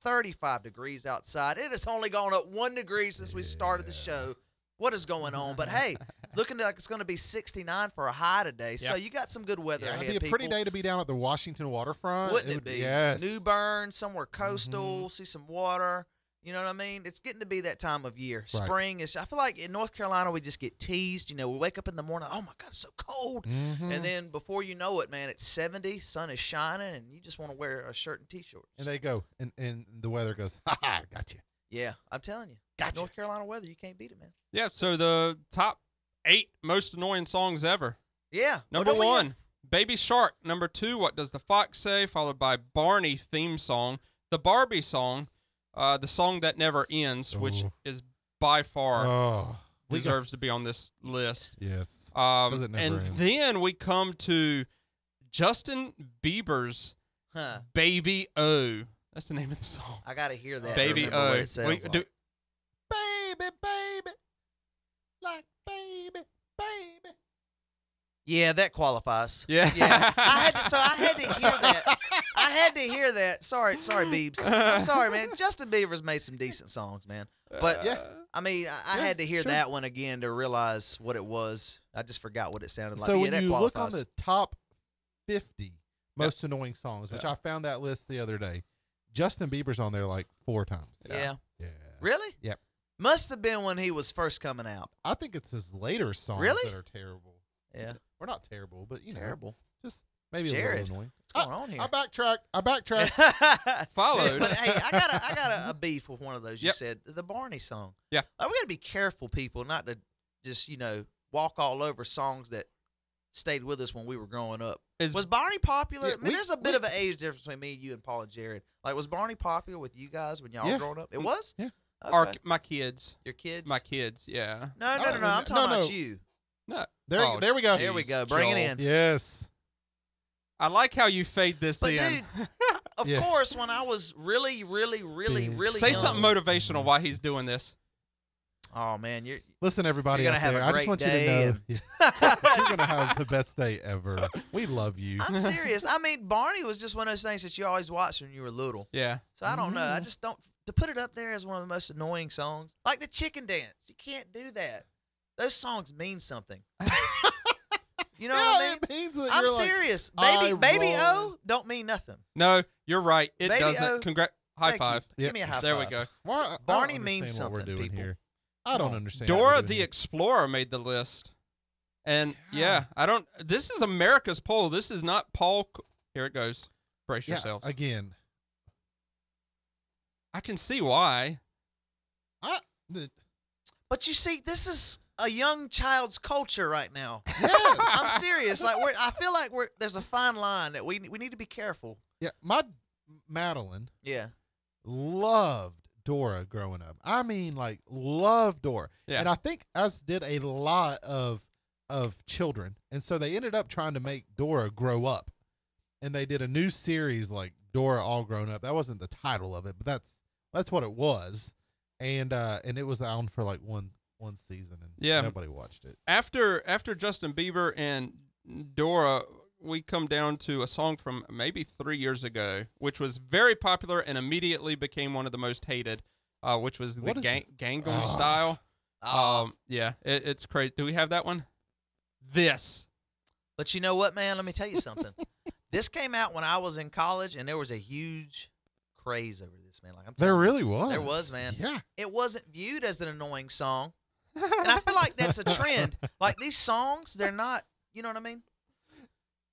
35 degrees outside. It has only gone up 1 degree since we started the show. What is going on? But hey, looking like it's going to be 69 for a high today. So Yep. you got some good weather Yeah, ahead, it'd be a pretty day to be down at the Washington waterfront. Wouldn't It it would- be? Yes. New Bern, somewhere coastal, see some water. You know what I mean? It's getting to be that time of year. Right. Spring is. I feel like in North Carolina we just get teased. You know, we wake up in the morning. Oh my God, it's so cold. Mhm. And then before you know it, man, it's 70. Sun is shining, and you just want to wear a shirt and t-shirt. And they go, and the weather goes, ha ha, got you. Yeah, I'm telling you. Gotcha. North Carolina weather, you can't beat it, man. Yeah, so the top 8 most annoying songs ever. Yeah. Number What do we 1, have? Baby Shark. Number 2, What Does the Fox Say? Followed by Barney theme song. The Barbie song, the song that never ends, which Oh. is by far Oh, we got- deserves to be on this list. yes. 'Cause it never And ends. then we come to Justin Bieber's Huh. Baby O. That's the name of the song. I gotta hear that. to Baby remember O. What it sounds like. Baby, baby, like baby, baby. Yeah, that qualifies. Yeah. Yeah. I had to hear that. I I had to hear that. Sorry, Biebs. I'm sorry, man. Justin Bieber's made some decent songs, man. But I mean, I had to hear that one again to realize what it was. I just forgot what it sounded like. So But when that you look on qualifies. the top 50 most annoying songs, which I found that list the other day, Justin Bieber's on there like 4 times. Yeah. Yeah. Really? Yep. Must have been when he was first coming out. I think it's his later songs Really? that are terrible. Yeah. Or not terrible, but you know, Terrible. just maybe a Jared, little annoying. what's going on here? I backtrack. Followed. But hey, I got a beef with one of those you Yep. said, the Barney song. Yeah. Like, we got to be careful, people, not to just walk all over songs that stayed with us when we were growing up. Was Barney popular? Yeah, I mean, there's a bit of an age difference between me, you, and Paul and Jared. Like, was Barney popular with you guys when y'all were growing up? It was? Yeah. Okay. My kids. Your kids? My kids, yeah. No. I'm talking about you. No. There we go. There we go. Bring it in. Yes. I like how you fade this But in. dude, of course, when I was really Say young, something motivational while he's doing this. Oh man, you're Listen, everybody You're out gonna have there. a I just great want you to day know you're gonna have the best day ever. We love you. I'm serious. I mean, Barney was just one of those things that you always watched when you were little. Yeah. So I don't know. I just don't to put it up there as one of the most annoying songs, like the chicken dance. You can't do that. Those songs mean something. You know what I mean? It means that I'm you're like, serious. I Baby roll. O don't mean nothing. No, you're right. It Baby doesn't. O. High Thank five. you. Give me a high There five. we go. Why, I don't Barney means understand what something, we're doing people. here. I don't understand. what Dora we're the doing here. Explorer made the list. And yeah, I don't. This is America's poll. This is not Paul. Here it goes. Brace Yeah, yourselves. again. I can see why. But you see, this is a young child's culture right now. Yes. I'm serious. Like I feel like there's a fine line that we need to be careful. Yeah, my Madeline Yeah. loved Dora growing up. I mean, like, loved Dora. Yeah. And I think as did a lot of children. And so they ended up trying to make Dora grow up. And they did a new series like Dora All Grown Up. That wasn't the title of it, but that's what it was. And it was on for like one season, and Yeah. nobody watched it. After Justin Bieber and Dora, we come down to a song from maybe 3 years ago, which was very popular and immediately became one of the most hated, which was the What is it? Gangnam Style. Oh. Yeah, it's crazy. Do we have that one? This. But you know what, man? Let me tell you something. This came out when I was in college, and there was a huge craze over this, man. Like I'm There telling you. really was. There was, man. Yeah. It wasn't viewed as an annoying song. And I feel like that's a trend. Like these songs, they're not, you know what I mean?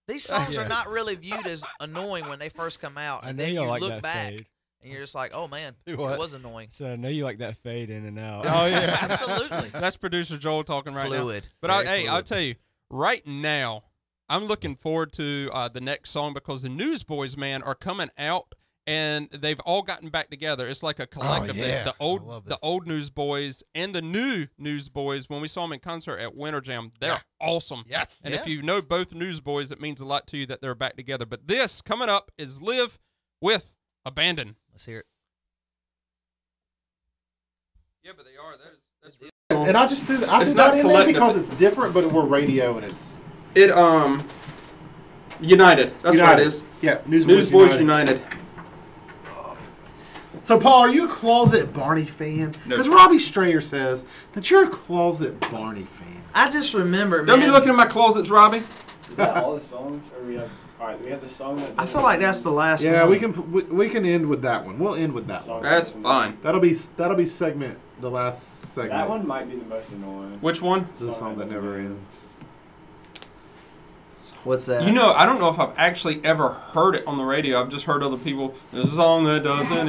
These songs are not really viewed as annoying when they first come out. I And know then you you like look that back fade. and you're just like, oh man, it What? was annoying. So I know you like that fade in and out. Oh yeah. Absolutely. That's producer Joel talking right now. Fluid. But Very I'll fluid. tell you, right now, I'm looking forward to the next song because the Newsboys, man, are coming out and they've all gotten back together. It's like a collective. yeah. The I love this. old Newsboys and the new Newsboys. When we saw them in concert at Winter Jam, they're awesome. Yes. And if Yeah. you know both Newsboys, it means a lot to you that they're back together. But this coming up is Live with Abandon. Let's hear it. Yeah, but they are. That's And I just threw I It's threw not that in there collective. because it's different, but we're radio and it's It United. That's what it is. Yeah, Newsboys United. So, Paul, are you a closet Barney fan? No. Because Robbie Strayer says that you're a closet Barney fan. I just remember, Don't man. be looking at my closets, Robbie. Is that all the songs? Or we have? All right, we have the song that. I feel like that's the last one. Yeah, we can end with that one. We'll end with that one. That's fine. That'll be segment, the last segment. That one might be the most annoying. Which one? The song that never ends. What's that? You know, I don't know if I've actually ever heard it on the radio. I've just heard other people. There's a song that doesn't end.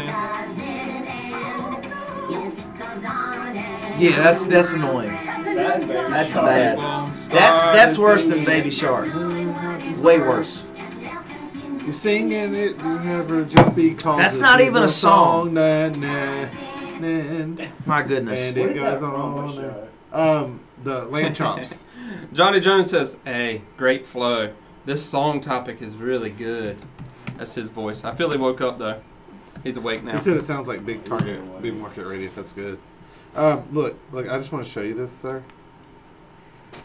Yeah, that's annoying. That's bad. That's worse than Baby Shark. Way worse. You're singing it, you never just because That's this not is even a song. Nah, nah, nah. My goodness. And What it is that goes from? on. What show? The lamb chops. Johnny Jones says, "Hey, great flow. This song topic is really good." That's his voice. I feel he woke up though. He's awake now. He said it sounds like big market radio. That's good. Look, I just want to show you this, sir.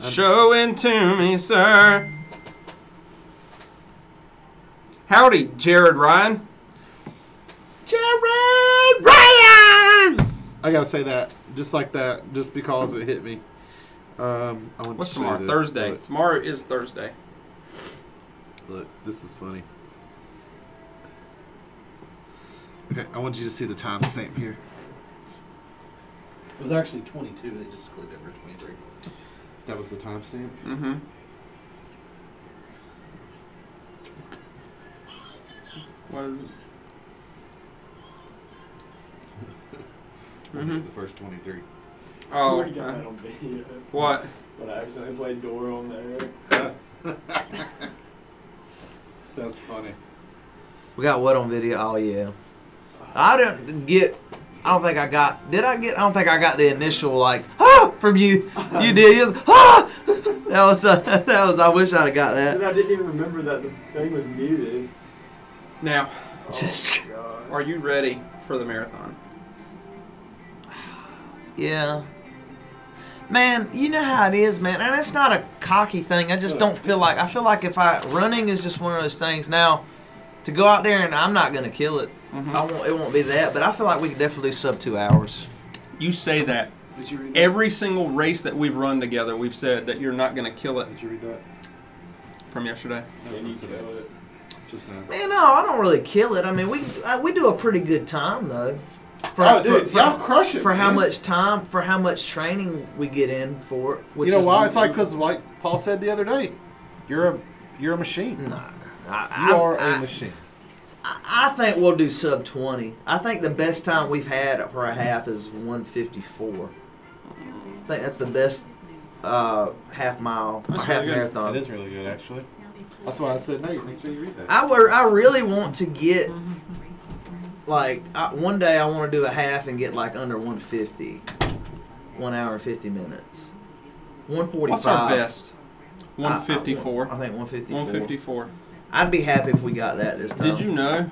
Show it to me, sir. Howdy, Jared Ryan. Jared Ryan! I gotta say that just like that, just because it hit me. I want What's to show you tomorrow? this, Thursday. but- Tomorrow is Thursday. Look, this is funny. Okay, I want you to see the timestamp here. It was actually 22. They just clicked over 23. That was the timestamp. Mm-hmm. What is it? The first 23. Oh. We got that on video. What? When I accidentally played Dora on there. That's funny. We got what on video? Oh yeah. I don't think I got. Did I get? I don't think I got the initial like from you. You did. You was, That was. I wish I'd have got that. Because I didn't even remember that the thing was muted. Now, Just. God. are you ready for the marathon? Yeah. Man, you know how it is, man. And it's not a cocky thing. I just don't feel like. I feel like running is just one of those things. Now, to go out there and I'm not gonna kill it. Mm-hmm. It won't be that. But I feel like we could definitely do sub 2 hours. You say that. Did you read that? Every single race that we've run together, we've said that you're not going to kill it. Did you read that? From yesterday. No, Can you from today. kill it? Just now. Man, no, I don't really kill it. I mean, we do a pretty good time though. Y'all crush it. For how man. much time, for how much training we get in for it. Which You know is, why? It's because, like Paul said the other day, you're a machine. No, You are a machine. I think we'll do sub 20. I think the best time we've had for a half is 1:54. I think that's the best half mile or That's half really good. marathon. That is really good, actually. That's why I said no. Make sure you read that. I really want to get like one day I want to do a half and get like under 150. 1 hour and 50 minutes. 145. What's our best? 154. I think 154. 154. I'd be happy if we got that this time. Did you know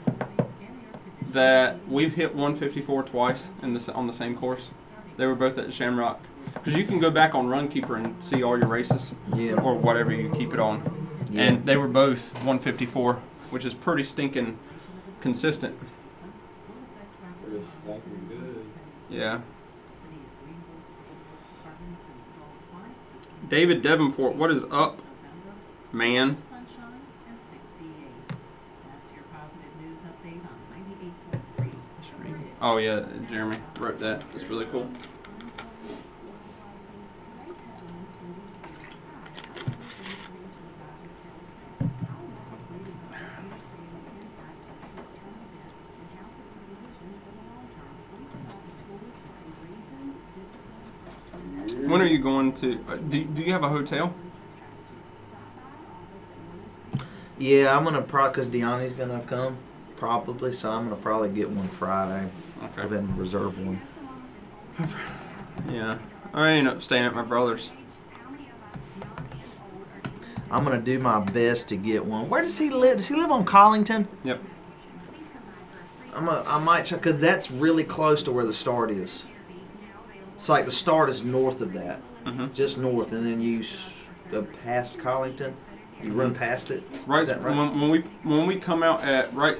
that we've hit 154 twice on the same course? They were both at the Shamrock. Because you can go back on Runkeeper and see all your races. Yeah. Or whatever you keep it on. Yeah. And they were both 154, which is pretty stinking consistent. We're just stinking good. Yeah. David Davenport, what is up, man? Oh yeah, Jeremy wrote that. That's really cool. When are you going to? Do you have a hotel? Yeah, I'm gonna probably because Deanna's gonna come probably, so I'm gonna probably get one Friday. Okay. I've been reserve one. Yeah, I ended up staying at my brother's. I'm gonna do my best to get one. Where does he live? Does he live on Collington? Yep. I might check because that's really close to where the start is. It's like the start is north of that, just north, and then you go past Collington. You run past it. Right, Is that right? when we come out at Wright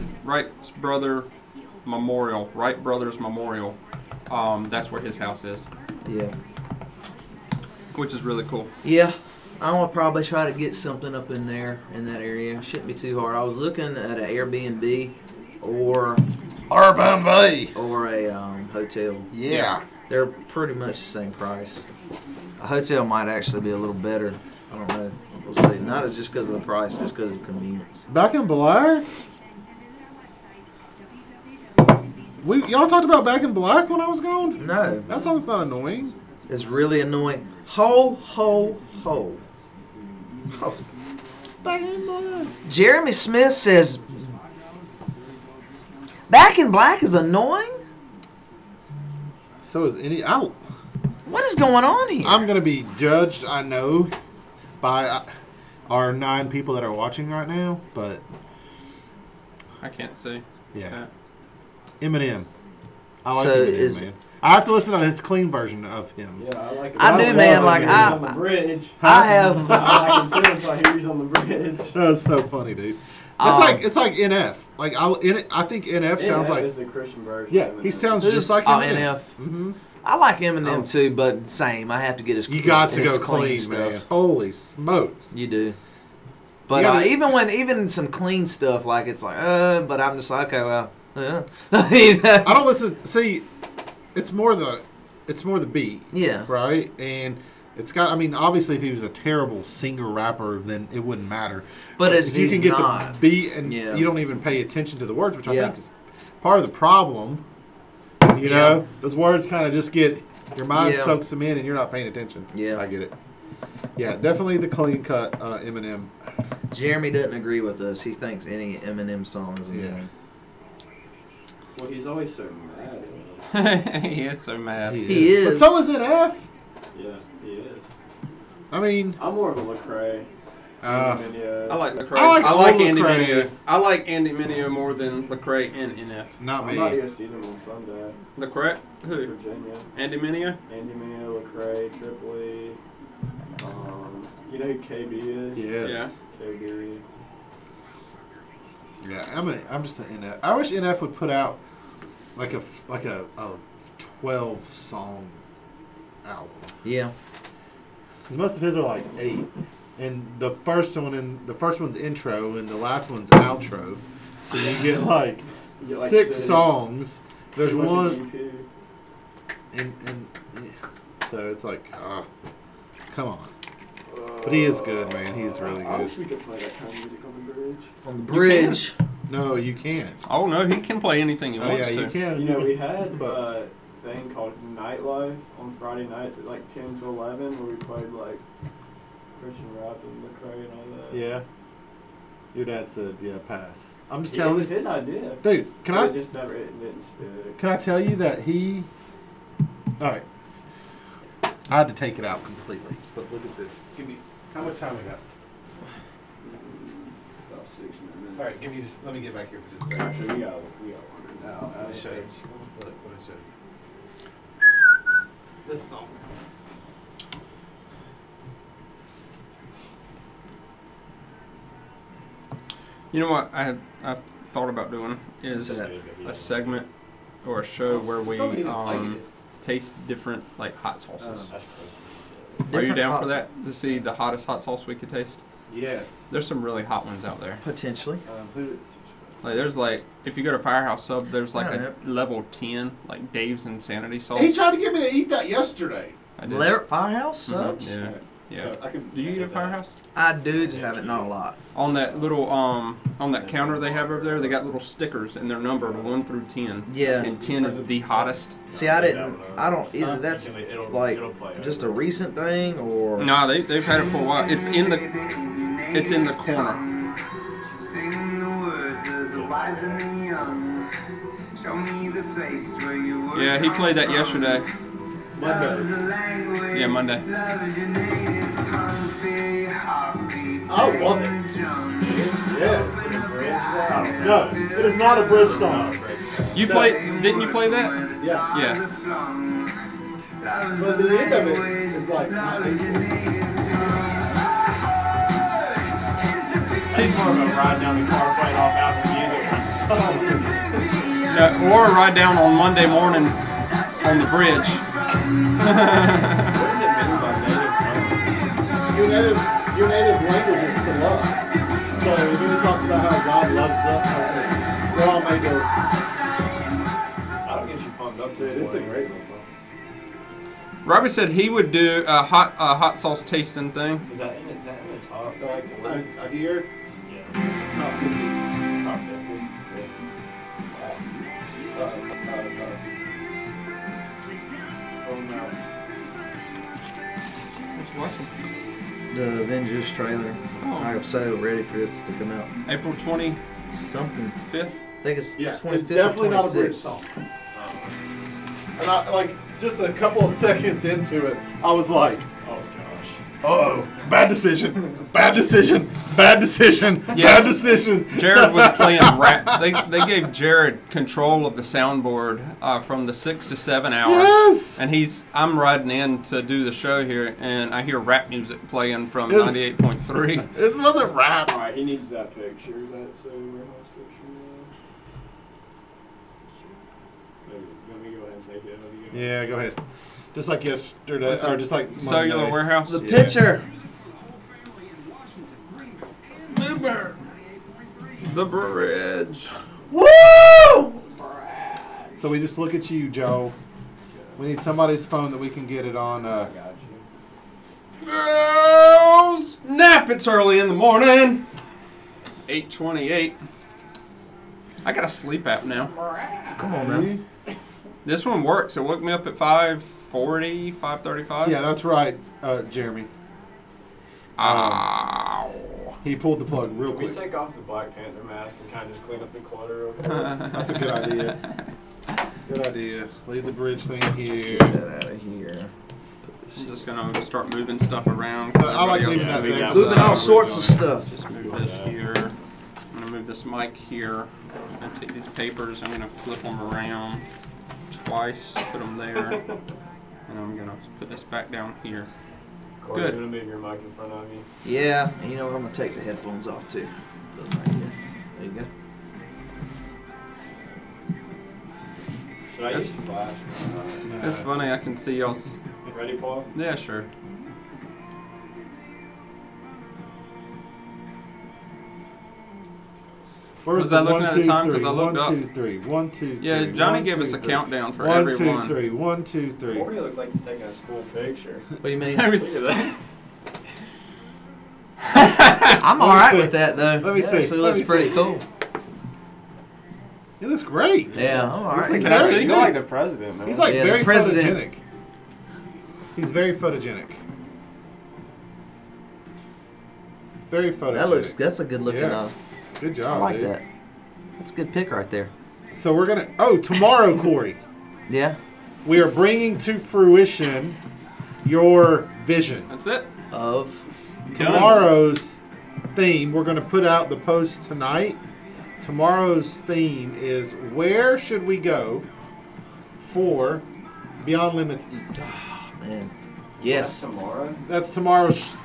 Brothers Memorial, that's where his house is, Yeah. which is really cool. Yeah. I'm gonna probably try to get something up in there in that area. Shouldn't be too hard. I was looking at an Airbnb or Airbnb. or a hotel. Yeah. They're pretty much the same price. A hotel might actually be a little better. I don't know. We'll see. Not as just because of the price, just because of convenience. Back in Black? Y'all talked about Back in Black when I was gone? No. That song's not annoying. It's really annoying. Ho, ho, ho. Ho. Back in Black. Jeremy Smith says, Back in Black is annoying? So is any out. What is going on here? I'm going to be judged, I know, by our 9 people that are watching right now, but I can't see. yeah. Eminem. I like So Eminem, is- man. I have to listen to his clean version of him. Yeah, I like him. I do, man. Like He's on the bridge. I have. I like him too until I hear he's on the bridge. That's so funny, dude. It's like NF. Like I think NF sounds like is the Christian version. yeah. of Eminem. He sounds just like Oh, Eminem. NF. Mm-hmm. I like Eminem too, but same. I have to get his. You got to his go clean, man. Holy smokes! You do. But You gotta- even some clean stuff, like it's like, but I'm just like, okay, well, yeah. I don't listen. See, it's more the beat. Yeah. Right, and it's got. I mean, obviously, if he was a terrible singer rapper, then it wouldn't matter. But as if you he's can get not. the beat and Yeah. you don't even pay attention to the words, which I Yeah. think is part of the problem. You know, those words kind of just get your mind Yeah. soaks them in, and you're not paying attention. Yeah. I get it. Yeah, definitely the clean cut Eminem. Jeremy doesn't agree with us. He thinks any Eminem song is annoying. Well, he's always so mad. He is so mad. He is. But so is NF. Yeah, he is. I mean, I'm more of a Lecrae. I like Lecrae. I like old Andy Lecrae. Mineo. I like Andy Mineo more than Lecrae and NF. not I'm me. about to go see them on Sunday. Lecrae? Who? Virginia. Andy Mineo? Andy Mineo, Lecrae, Tripoli. You know who KB is? Yes. KB. Yeah, I'm just an NF. I wish NF would put out like a 12 song album. Yeah. Because most of his are like 8, and the first one's intro, and the last one's outro. So you get like You get, like, 6 six. songs. There's Pretty much one, an EP. and so it's like, come on. But he is good, man. He's really I good. wish we could play that kind of music on the bridge. On the bridge. No, you can't. Oh, no, he can play anything he Oh wants yeah, to. you can. You know, we had But- a thing called Nightlife on Friday nights at like 10 to 11 where we played like Christian rap and Lecrae and all that. Yeah. Your dad said, yeah, pass. I'm just Yeah, it telling was you. his idea. Dude, can But I It just never it didn't stick. Can I tell you that he? All right. I had to take it out completely. But look at this. Give me. How much time we got? About 6 minutes. All right. Give me. Let me get back here for just a second. Actually, we got one now. Let me show you. Look, let me show you. This song. You know what I thought about doing is What's that? a segment or a show where we Somebody didn't like it. taste different like hot sauces. That's Are you Different down hot for that? To see the hottest hot sauce we could taste? Yes. There's some really hot ones out there. Potentially. Like there's like if you go to Firehouse Sub, there's like Alright. a level 10, like Dave's Insanity sauce. He tried to get me to eat that yesterday. I did. Firehouse subs? Yeah. Yeah. I can. Do you eat at Firehouse? I do, just have it not a lot. On that little on that counter they have over there, they got little stickers and they're numbered 1 through 10. Yeah. And 10 is the hottest. See, I don't either. That's like just a recent thing or. No, they've had it for a while. It's in the corner. Singing the words of the wise and the young. Show me the place where you were. Yeah, he played that yesterday. Monday. Yeah, Monday. I love it. Yes. No, it is not a bridge song. You played? Didn't you play that? Yeah. Yeah. But the end of it is like. It's more of a ride down the car playing off Apple Music kind of song. Or ride down on Monday morning on the bridge. Your native language is to love. So when he talks about how God loves us, we're all made to. That'll get you pumped up, dude. It's a great little song. Robbie said he would do a hot sauce tasting thing. Is that in the top? So like a year. Yeah. Top 50. Top 50. Yeah. Oh, mouse. Let's watch them. The Avengers trailer. I'm so ready for this to come out. April 25th. Something. I think it's Yeah, 25th it's definitely or not a bridge 26th. song. And I like just a couple of seconds into it, I was like, Oh gosh. Oh, bad decision. Bad decision. Bad decision. Yeah. Bad decision. Jared was playing rap. They gave Jared control of the soundboard from the 6 to 7 hour. Yes. And I'm riding in to do the show here, and I hear rap music playing from It was- 98.3. It wasn't rap. Alright, he needs that picture. That Soda Warehouse picture. Let me go ahead and take it. Yeah, go ahead. Just like yesterday, What's or that? just like Cellular Monday. Warehouse. The Yeah. pitcher. The bridge. Woo! So we just look at you, Joe. We need somebody's phone that we can get it on. I got you. Girls, nap. It's early in the morning. 8:28. I got a sleep app now. Come on, man. This one works. It woke me up at 5:40, 5:35. Yeah, that's right, Jeremy. Ow. He pulled the plug real Can we quick. take off the Black Panther mask and kind of just clean up the clutter over there? That's a good idea. Good idea. Leave the bridge thing here. Get that out of here. I'm just gonna start moving stuff around. I like Everybody leaving else that is thing. moving Moving all sorts of stuff. Just move this here. I'm gonna move this mic here. I'm gonna take these papers. I'm gonna flip them around twice. Put them there, and I'm gonna put this back down here. Corey, Good. I'm going to move your mic in front of you. Yeah, and you know what? I'm gonna take the headphones off too. Put them right here. There you go. Should I That's- use flash? It's funny. I can see y'all's. Ready, Paul? Yeah, sure. Where's Was I the looking 1, at the 2, time? 'Cause 3? I looked 1, up. 2, 3. 1, 2, 3. Yeah, Johnny 1, gave 2, us a 3. countdown for 1, every 2, one. 3. 1, 2, 3. Corey looks like he's taking a school picture. What do you mean? There was- Look at that. I'm all right with that though. Let me It see. actually Let looks me pretty see. cool. He looks great. Yeah, I'm all right. like with that. that. See? You're like the president, man. He's like Yeah, the very president. photogenic. He's very photogenic. Very photogenic. That's a good looking. Yeah. Good I job, like dude. that. That's a good pick right there. So we're gonna. Oh, tomorrow, Corey, Yeah. we are bringing to fruition your vision. That's it. Of. Tomorrow's theme. We're gonna put out the post tonight. Tomorrow's theme is where should we go for Beyond Limits Eats. Man. That's Yes. tomorrow. That's tomorrow's.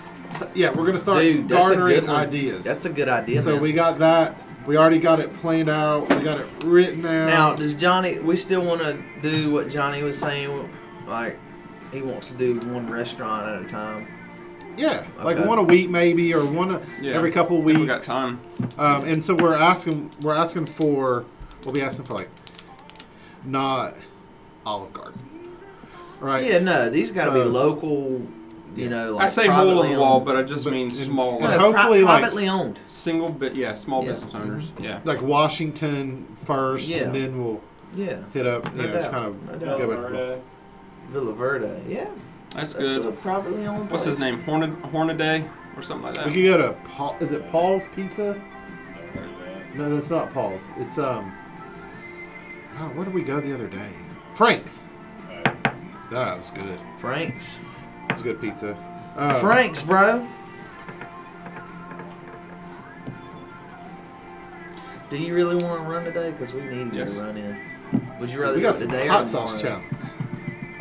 Yeah, we're gonna start Dude, that's a garnering good one. ideas. That's a good idea, So man. we got that. We already got it planned out. We got it written out. Now, does Johnny? We still want to do what Johnny was saying? Like, he wants to do one restaurant at a time. Yeah, like Okay. one a week maybe, or one Yeah. every couple If weeks. we got time. And so we're asking for. We'll be asking for like not Olive Garden, right? Yeah, no, these got to be So- local. You know, like I say hole in privately the wall, owned. but I just mean small. and No, hopefully, like- privately owned. Single bit, yeah, small Yeah. business owners. Yeah. Like Washington first, Yeah. and then we'll Yeah, hit up. You No know, doubt. just kind of No doubt. go back. Alberta. Villa Verde. Yeah, That's that's a good. privately owned. What's his place. name? Hornaday or something like We that. could go to Paul. Is it Paul's Pizza? No, that's not Paul's. It's Oh, where did we go the other day? Frank's. That was good. Frank's. It was good pizza. Frank's, bro. Do you really want to run today? Because we need you Yes. to run in. Would you rather We do got it some today hot or sauce tomorrow? challenges.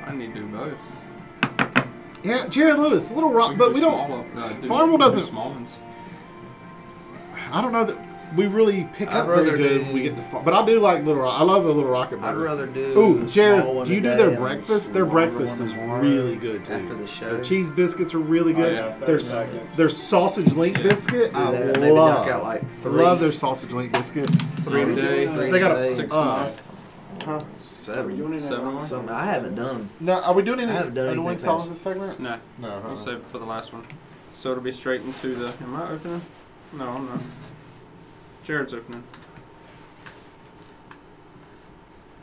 I need to do both. Yeah, Jared Lewis, Little Rock, can but do we don't. Farmville doesn't- Small ones. I don't know that we really pick I'd up very rather good do- when we get the farm. But I do like Little Rock. I love a Little Rocket I'd burger. rather do. Ooh, the Jared, small one do you do today their and breakfast? Their smaller breakfast one is tomorrow really good too. After the show. Their cheese biscuits are really good. yeah, their 30 seconds. their sausage link biscuit, Do I that. Maybe knock out love. like three. Love their sausage link biscuit. 3 a day. They got a today. 6 Huh? Seven. Doing it at 7 more. Something I haven't done. Now, are we doing any I haven't done annoying anything songs fast. this segment? No, No. we'll save it for the last one. So it'll be straight into the. Am I opening? No, I'm not. Jared's opening.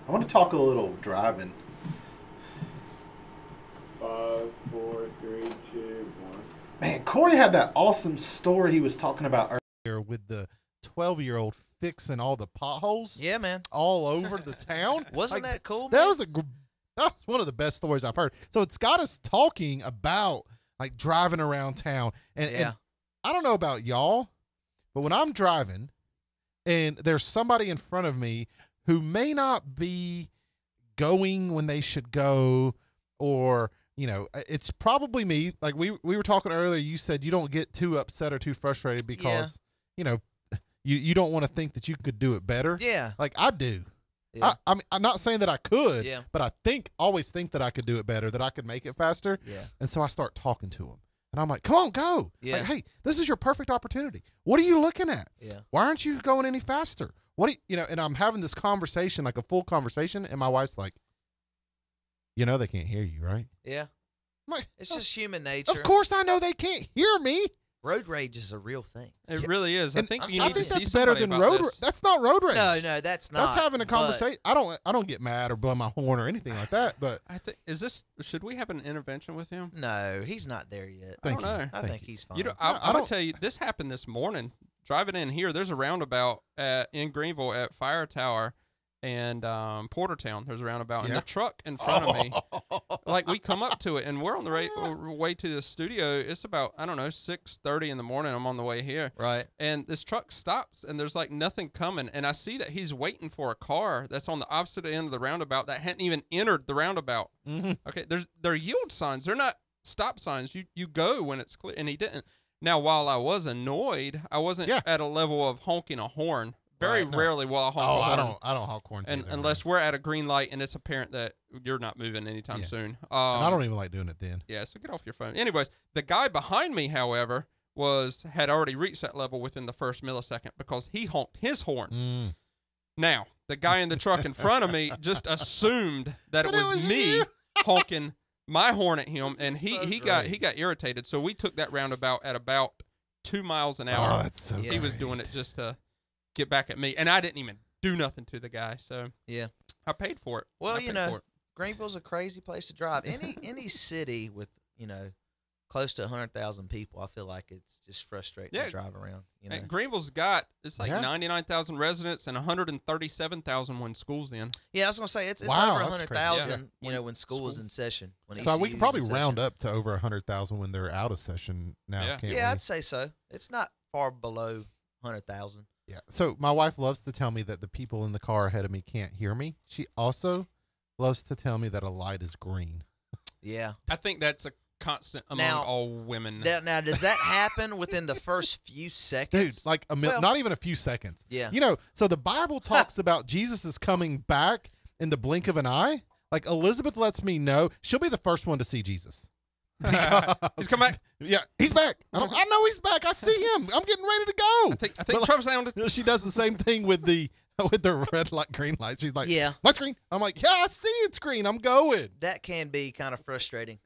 I want to talk a little driving. 5, 4, 3, 2, 1. Man, Corey had that awesome story he was talking about earlier with the 12-year-old fixing all the potholes Yeah, man. all over the town. Wasn't Like, that cool, man? that was one of the best stories I've heard. So it's got us talking about like driving around town. And Yeah. I don't know about y'all, but when I'm driving and there's somebody in front of me who may not be going when they should go, or, you know, it's probably me. Like we were talking earlier, you said you don't get too upset or too frustrated because, you know, you don't want to think that you could do it better. Yeah. Like I do. Yeah. I mean, I'm not saying that I could, Yeah. but I always think that I could do it better, that I could make it faster. Yeah. And so I start talking to them. And I'm like, come on, go. Yeah. Like, hey, this is your perfect opportunity. What are you looking at? Yeah. Why aren't you going any faster? What do you know, and I'm having this conversation, like a full conversation, and my wife's like, you know they can't hear you, right? Yeah. I'm like, It's just human nature. of course I know they can't hear me. Road rage is a real thing. It really is. I And think I'm you telling need to you. see that's better somebody than about road this. That's not road rage. No, that's not. That's having a but- conversation. I don't get mad or blow my horn or anything like that, but I think should we have an intervention with him? No, he's not there yet. I don't know. I Thank think you. he's fine. You know, No, I I'm gonna don't- tell you, this happened this morning. Driving in here, there's a roundabout in Greenville at Fire Tower and Portertown. There's a roundabout, and Yeah. the truck in front of me, like we come up to it, and we're on the way to the studio. It's about 6:30 in the morning. I'm on the way here, Right. and this truck stops, and there's like nothing coming, and I see that he's waiting for a car that's on the opposite end of the roundabout that hadn't even entered the roundabout. Mhm. Okay, they're yield signs. They're not stop signs. You go when it's clear, and he didn't. Now, while I was annoyed, I wasn't Yeah. at a level of honking a horn. Very Right, no. rarely will I honk Oh, a horn. I don't honk horns And either, unless we're at a green light and it's apparent that you're not moving anytime Yeah. soon. man. And I don't even like doing it then. Yeah, so get off your phone. Anyways, the guy behind me, however, had already reached that level within the first millisecond because he honked his horn. Mm. Now, the guy in the truck in front of me just assumed that it That it was was me you. honking my horn at him, and he great. got irritated. So we took that roundabout at about 2 miles an hour. Oh, that's so Yeah. He was great. doing it just to get back at me, and I didn't even do nothing to the guy. So Yeah. I paid for it. Well, I you paid know, for it. Greenville's a crazy place to drive. Any city with, close to 100,000 people, I feel like it's just frustrating Yeah. to drive around. And Greenville's got it's like Yeah. 99,000 residents and 137,000 when school's in. Yeah, I was gonna say it's Wow, over that's 100,000. crazy. Yeah. When school was in session. When So we ECU could was probably in session. round up to over 100,000 when they're out of session now, Yeah. can't Yeah, we? I'd say so. It's not far below 100,000. Yeah. So my wife loves to tell me that the people in the car ahead of me can't hear me. She also loves to tell me that a light is green. Yeah. I think that's a constant among Now- all women. Now, does that happen within the first few Dude, seconds? like Well- not even a few seconds. Yeah. You know, so the Bible talks about Jesus is coming back in the blink of an eye. Like Elizabeth lets me know she'll be the first one to see Jesus. He's come back. Yeah, he's back. I know he's back. I see him. I'm getting ready to go. I think But, Trump sounded. like, she does the same thing with the red light, green light. She's like, Yeah. light's green. I'm like, yeah, I see it's green. I'm going. That can be kind of frustrating.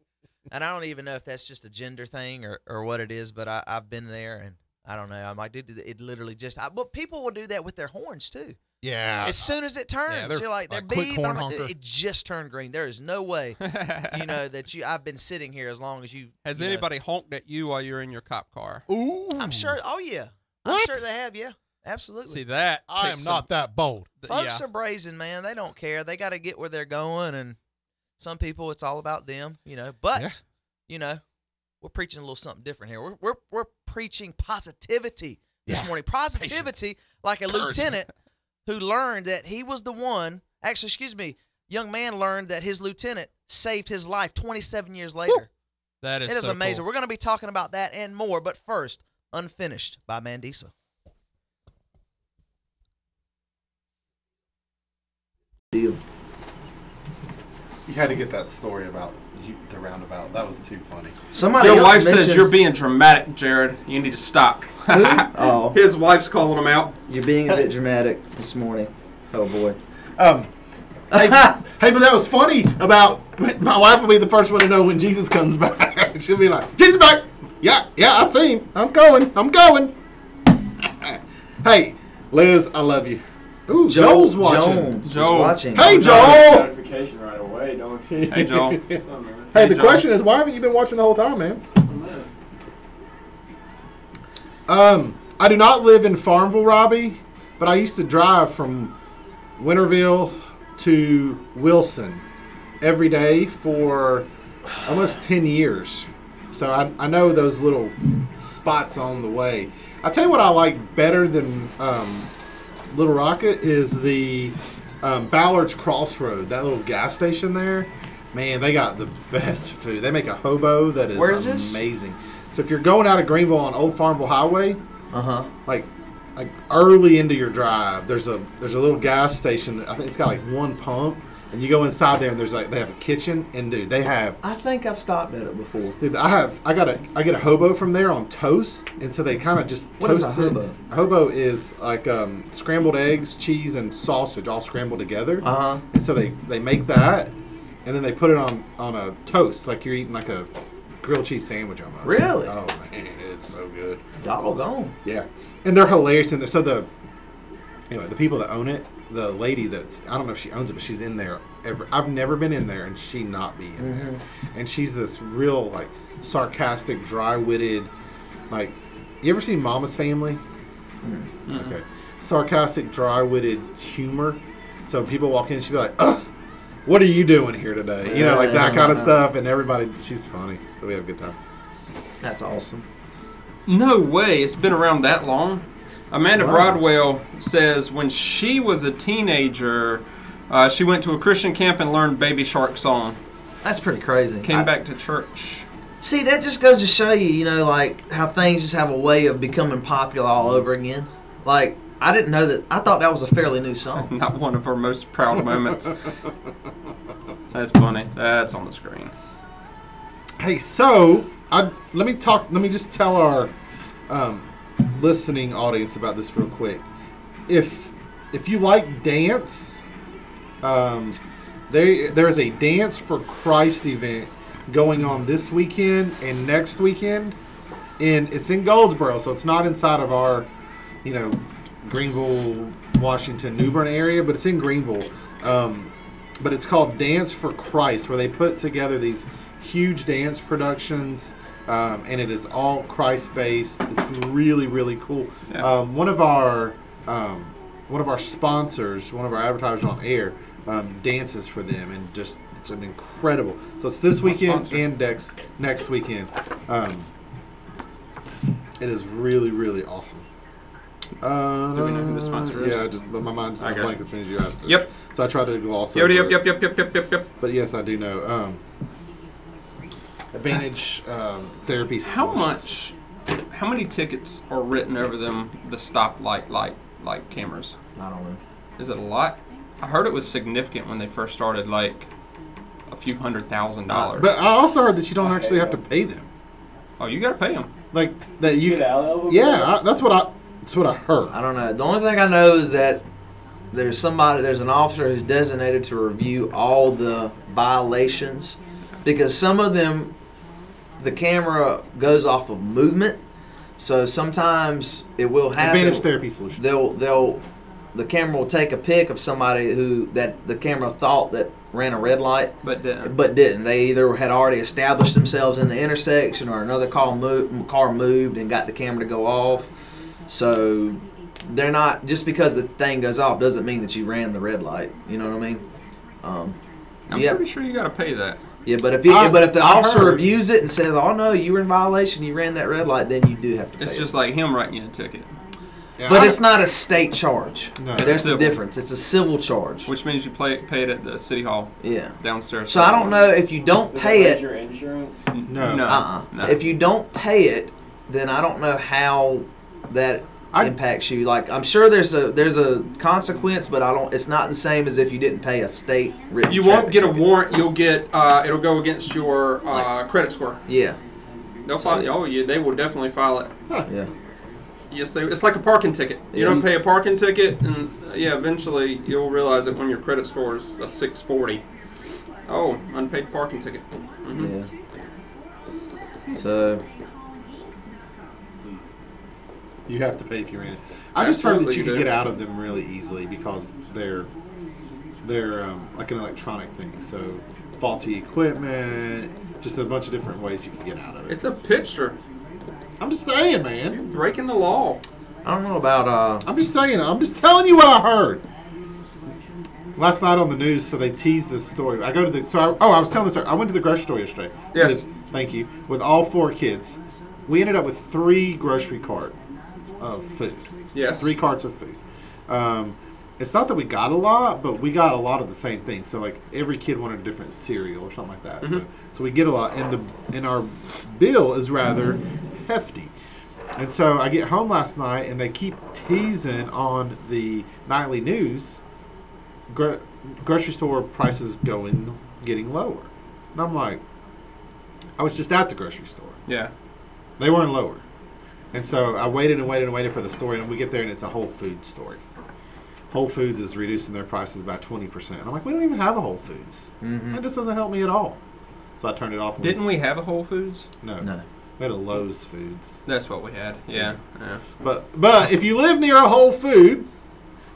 And I don't even know if that's just a gender thing or what it is, but I've been there and I don't know. I'm like, dude, it literally just. But people will do that with their horns too. Yeah. As soon as it turns, they're you're like, they're like quick beep. horn I'm like, honker. it just turned green. There is no way, that I've been sitting here as long as you. Has you know. anybody honked at you while you're in your cop car? Ooh. I'm sure. Oh yeah, I'm What? sure they have. Yeah, absolutely. See that? I am not that bold. Folks are brazen, man. They don't care. They got to get where they're going, and some people, it's all about them, But, we're preaching a little something different here. We're preaching positivity this Yeah. morning. Positivity, like a lieutenant who learned that he was the one. Actually, excuse me, young man learned that his lieutenant saved his life 27 years later. That is It is so amazing. cool. We're going to be talking about that and more. But first, Unfinished by Mandisa. Deal. You had to get that story about the roundabout. That was too funny. Somebody Your else wife says mentioned- you're being dramatic, Jared. You need to stop. Oh. His wife's calling him out. You're being a bit dramatic this morning. Oh boy. Hey, but that was funny about my wife will be the first one to know when Jesus comes back. She'll be like, Jesus back. Yeah, I see him. I'm going. Hey, Liz, I love you. Ooh, Joel's watching. Jones Joel. is watching. Hey, You get Joel. notification right away, don't you? Hey, Joel. Something, man. Hey, the Joel. question is, why haven't you been watching the whole time, man? I do not live in Farmville, Robbie, but I used to drive from Winterville to Wilson every day for almost 10 years. So I know those little spots on the way. I tell you what I like better than Little Rocket is the Ballard's Crossroad. That little gas station there. Man, they got the best food. They make a hobo that is Where is this? amazing. So if you're going out of Greenville on Old Farmville Highway, like early into your drive, there's a little gas station. I think it's got like one pump, and you go inside there, and there's like they have a kitchen, and dude, they have. I think I've stopped at it before. Dude, I get a hobo from there on toast, and so they kind of just What is toast a it. hobo? A hobo is like scrambled eggs, cheese, and sausage all scrambled together. And so they make that, and then they put it on a toast, like you're eating like a grilled cheese sandwich almost. Really? Oh man, it's so good. Doggone. Yeah, and they're hilarious. And so the people that own it, the lady that I don't know if she owns it, but she's in there. I've never been in there, and she not be in there. And she's this real like sarcastic, dry-witted, like you ever seen Mama's Family? Okay, sarcastic, dry-witted humor. So people walk in, she'd be like, "Ugh, what are you doing here today?" You know, like that kind of stuff. And everybody, she's funny. So we have a good time. That's awesome. No way. It's been around that long. Amanda Broadwell says when she was a teenager, she went to a Christian camp and learned Baby Shark song. That's pretty crazy. Came back to church. See, that just goes to show you, like how things just have a way of becoming popular all over again. Like, I didn't know that. I thought that was a fairly new song. Not one of our most proud moments. That's funny. That's on the screen. Hey, so let me just tell our listening audience about this real quick. If you like dance, there is a Dance for Christ event going on this weekend and next weekend, and it's in Goldsboro, so it's not inside of our, Greenville, Washington, New Bern area, but it's in Greenville. But it's called Dance for Christ, where they put together these huge dance productions, and it is all Christ-based. It's really, really cool. Yeah. One of our sponsors, one of our advertisers on air, dances for them, and just it's an incredible. So it's this weekend and next weekend. It is really, really awesome. Do we know who the sponsor is? Yeah, but my mind's just blank as soon as you asked it. Yep. So I tried to gloss over Yep. it. But yes, I do know. Advantage Therapy Solutions. How many tickets are written over them? The stoplight light cameras. I don't know. Is it a lot? I heard it was significant when they first started, like a few $100,000. But I also heard that you don't actually have to pay them. Oh, you got to pay them. Like that you. Get out of them? Yeah, that's what I heard. I don't know. The only thing I know is that there's an officer who's designated to review all the violations, because some of them, the camera goes off of movement, so sometimes it will happen. Advantage Therapy Solutions. The camera will take a pic of somebody that the camera thought that ran a red light, but didn't. They either had already established themselves in the intersection, or another car moved and got the camera to go off. So they're not, just because the thing goes off doesn't mean that you ran the red light. You know what I mean? I'm pretty sure you got to pay that. Yeah, but if the officer reviews it and says, "Oh no, you were in violation, you ran that red light," then you do have to pay. It's just like him writing you a ticket. Yeah, but it's not a state charge. No, there's the civil. difference. It's a civil charge, Which means you pay it at the city hall. Yeah. Downstairs. So I don't know if you don't Does pay raise it. your insurance? No. No. If you don't pay it, then I don't know how that impacts you. Like, I'm sure there's a consequence, but it's not the same as if you didn't pay a state written. You won't get a warrant. You'll get it'll go against your credit score. Yeah. They'll file. They will definitely file it. Yeah. Yes, it's like a parking ticket. You don't pay a parking ticket, and eventually you'll realize it when your credit score is a 640. Oh, unpaid parking ticket. Mm-hmm. Yeah. So you have to pay if you ran it. I just heard that Absolutely you you can do. get out of them really easily because they're like an electronic thing. So faulty equipment, just a bunch of different ways you can get out of it. It's a picture. I'm just saying, man. You're breaking the law. I don't know about. I'm just saying. I'm just telling you what I heard. Last night on the news, so they teased this story. I was telling this story. I went to the grocery store yesterday. Yes. Thank you. With all 4 kids, we ended up with 3 grocery carts of food. Yes. 3 carts of food. It's not that we got a lot, but we got a lot of the same thing. So like every kid wanted a different cereal or something like that. Mhm. So we get a lot, and our bill is rather hefty. And so I get home last night, and they keep teasing on the nightly news, grocery store prices getting lower. And I'm like, I was just at the grocery store. Yeah. They weren't lower. And so I waited and waited and waited for the story, and we get there, and it's a Whole Foods story. Whole Foods is reducing their prices by 20%. I'm like, we don't even have a Whole Foods. That just doesn't help me at all. So I turned it off. Didn't we have a Whole Foods? No. No. We had a Lowe's Foods. That's what we had. Yeah. Yeah. But if you live near a Whole Food,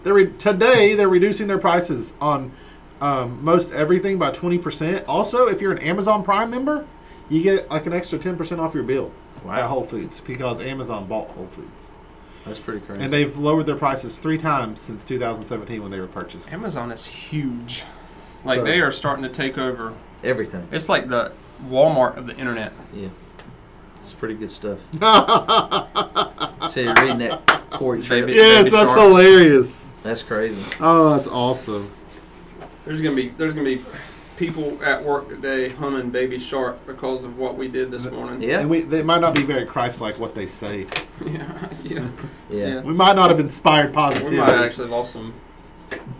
today they're reducing their prices on most everything by 20%. Also, if you're an Amazon Prime member, you get like an extra 10% off your bill at Whole Foods because Amazon bought Whole Foods. That's pretty crazy. And they've lowered their prices 3 times since 2017 when they were purchased. Amazon is huge. Like, So- they are starting to take over. Everything. It's like the Walmart of the internet. Yeah. It's pretty good stuff. So you're reading that Corey trip. Baby- Yes, Baby that's Shark. hilarious. That's crazy. Oh, that's awesome. There's gonna be people at work today humming Baby Shark because of what we did this morning. Yeah. And they might not be very Christ-like what they say. Yeah. Yeah. We might not have inspired We positivity. might have actually lost some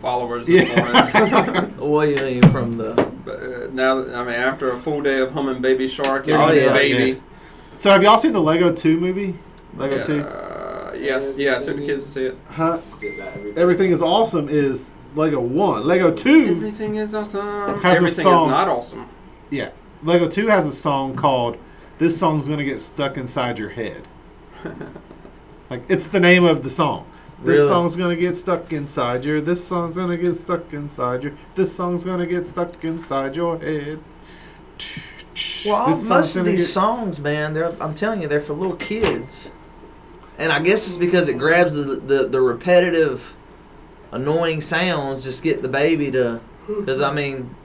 followers this morning. What do you mean from the... But now, after a full day of humming Baby Shark, Yeah, and yeah, Baby. yeah. So have y'all seen the Lego 2 movie? Lego 2? Yes, yeah, I took the kids to see it. Huh? Everything is Awesome is Lego 1. Lego 2, Everything is awesome. Has a Everything song. is not awesome. yeah. Lego 2 has a song called "This Song's Gonna Get Stuck Inside Your Head." Like, it's the name of the song. This Really? song's gonna get stuck inside your. This song's gonna get stuck inside your. This song's gonna get stuck inside your head. Well, This song's most of gonna these get- songs, man, I'm telling you, they're for little kids. And I guess it's because it grabs the repetitive, annoying sounds, just get the baby to... Because,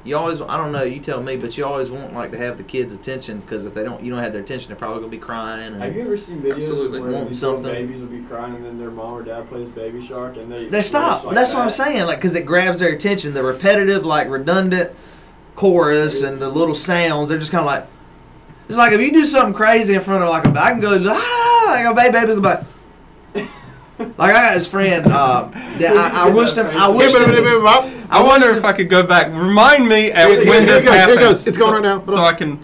you always... I don't know, you tell me, but you always want, like, to have the kids' attention, because if you don't have their attention, they're probably going to be crying. Have you ever seen videos Absolutely. where Want these little something. babies will be crying and then their mom or dad plays Baby Shark and They stop. like That's what I'm that? saying, like, because it grabs their attention. The repetitive, like, redundant chorus and the little sounds, they're just kind of like... It's like if you do something crazy in front of, like, I can go, like a baby will be like... Like, I got this friend, I wished him... I wonder if I could go back. Remind me when this happens. Here it goes. It's going right now. So I can...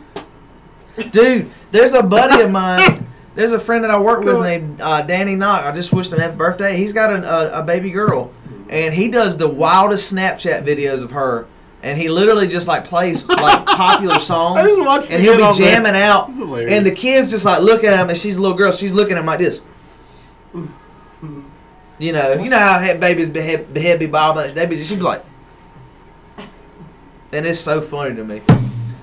Dude, there's a buddy of mine. There's a friend that I work with named Danny Knock. I just wished him happy birthday. He's got a baby girl, and he does the wildest Snapchat videos of her. And he literally just like plays like popular songs, I just watched and the he'll kid be on there. jamming out. It's hilarious. And the kids just like looking at him, and she's a little girl. She's looking at him like this. You know how babies head be bobbing. They be, she'd be like, and it's so funny to me.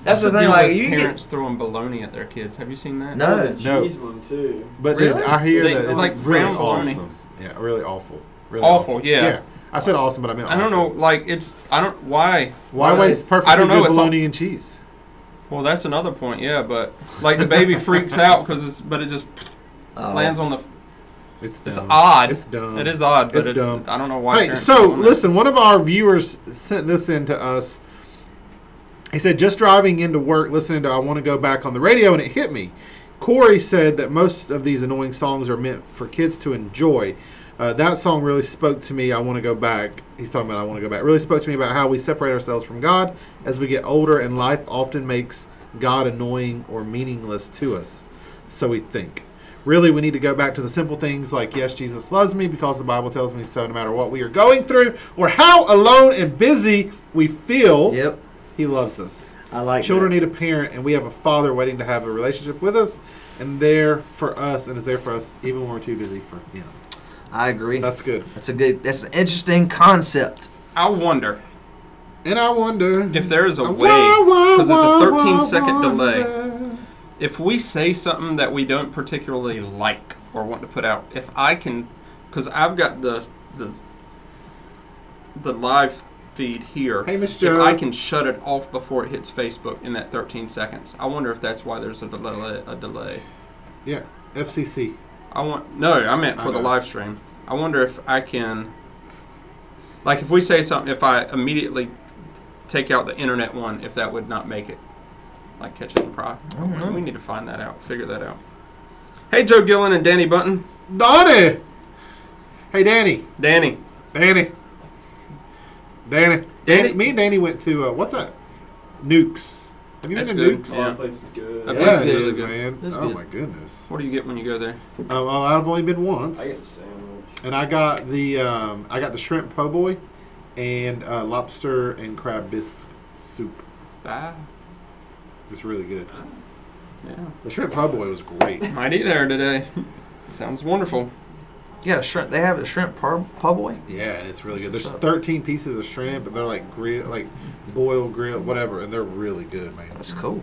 That's the thing. deal Like with you parents throwing bologna at their kids. Have you seen that? No. The cheese one too. But Really? dude, I hear They- that it's like really brown bologna. awesome. Yeah, really awful. Really Awful, yeah. I said awesome, but I meant I don't know. awful. Like why? Why waste perfectly I don't know, good it's bologna and cheese? Well, that's another point. Yeah, but like the baby freaks out because it just lands on the. It's It's dumb. odd. It's dumb. It is odd, but It's dumb. I don't know why. Hey, parents so are doing that. listen, one of our viewers sent this in to us. He said, just driving into work, listening to I Want to Go Back on the radio, and it hit me. Corey said that most of these annoying songs are meant for kids to enjoy. That song really spoke to me. I Want to Go Back. He's talking about I Want to Go Back. Really spoke to me about how we separate ourselves from God as we get older, and life often makes God annoying or meaningless to us. So we think. Really, we need to go back to the simple things like, yes, Jesus loves me because the Bible tells me so, no matter what we are going through or how alone and busy we feel. Yep. He loves us. I like Children that. need a parent, and we have a father waiting to have a relationship with us and there for us and is there for us even when we're too busy for him. I agree. That's good. That's an interesting concept. I wonder And I wonder if there is a way, because it's a 13-second delay. If we say something that we don't particularly like or want to put out, if I can, because I've got the live feed here. Hey, Miss If Joe. I can shut it off before it hits Facebook in that 13 seconds. I wonder if that's why there's a delay. Yeah, FCC. I meant for the live stream. I wonder if I can, like if we say something, if I immediately take out the internet one, if that would not make it, like catch it in private. We need to find that out, figure that out. Hey, Joe Gillen and Danny Button. Donnie! Hey, Danny. Danny. Danny. Me and Danny went to, what's that? Nukes. Have you been to Nukes? Oh, that place is good. That Yeah, place is it really is, good. man. That's Oh, good. my goodness. What do you get when you go there? Well, I've only been once. I get the sandwich. And I got the shrimp po' boy and lobster and crab bisque soup. Ah, It's really good. yeah. The shrimp po' boy was great. Might eat there today. Sounds wonderful. Yeah, shrimp. They have a shrimp po' boy. Yeah, and it's really good. That's There's what's up. 13 pieces of shrimp, and they're like boiled, grilled, whatever, and they're really good, man. That's cool.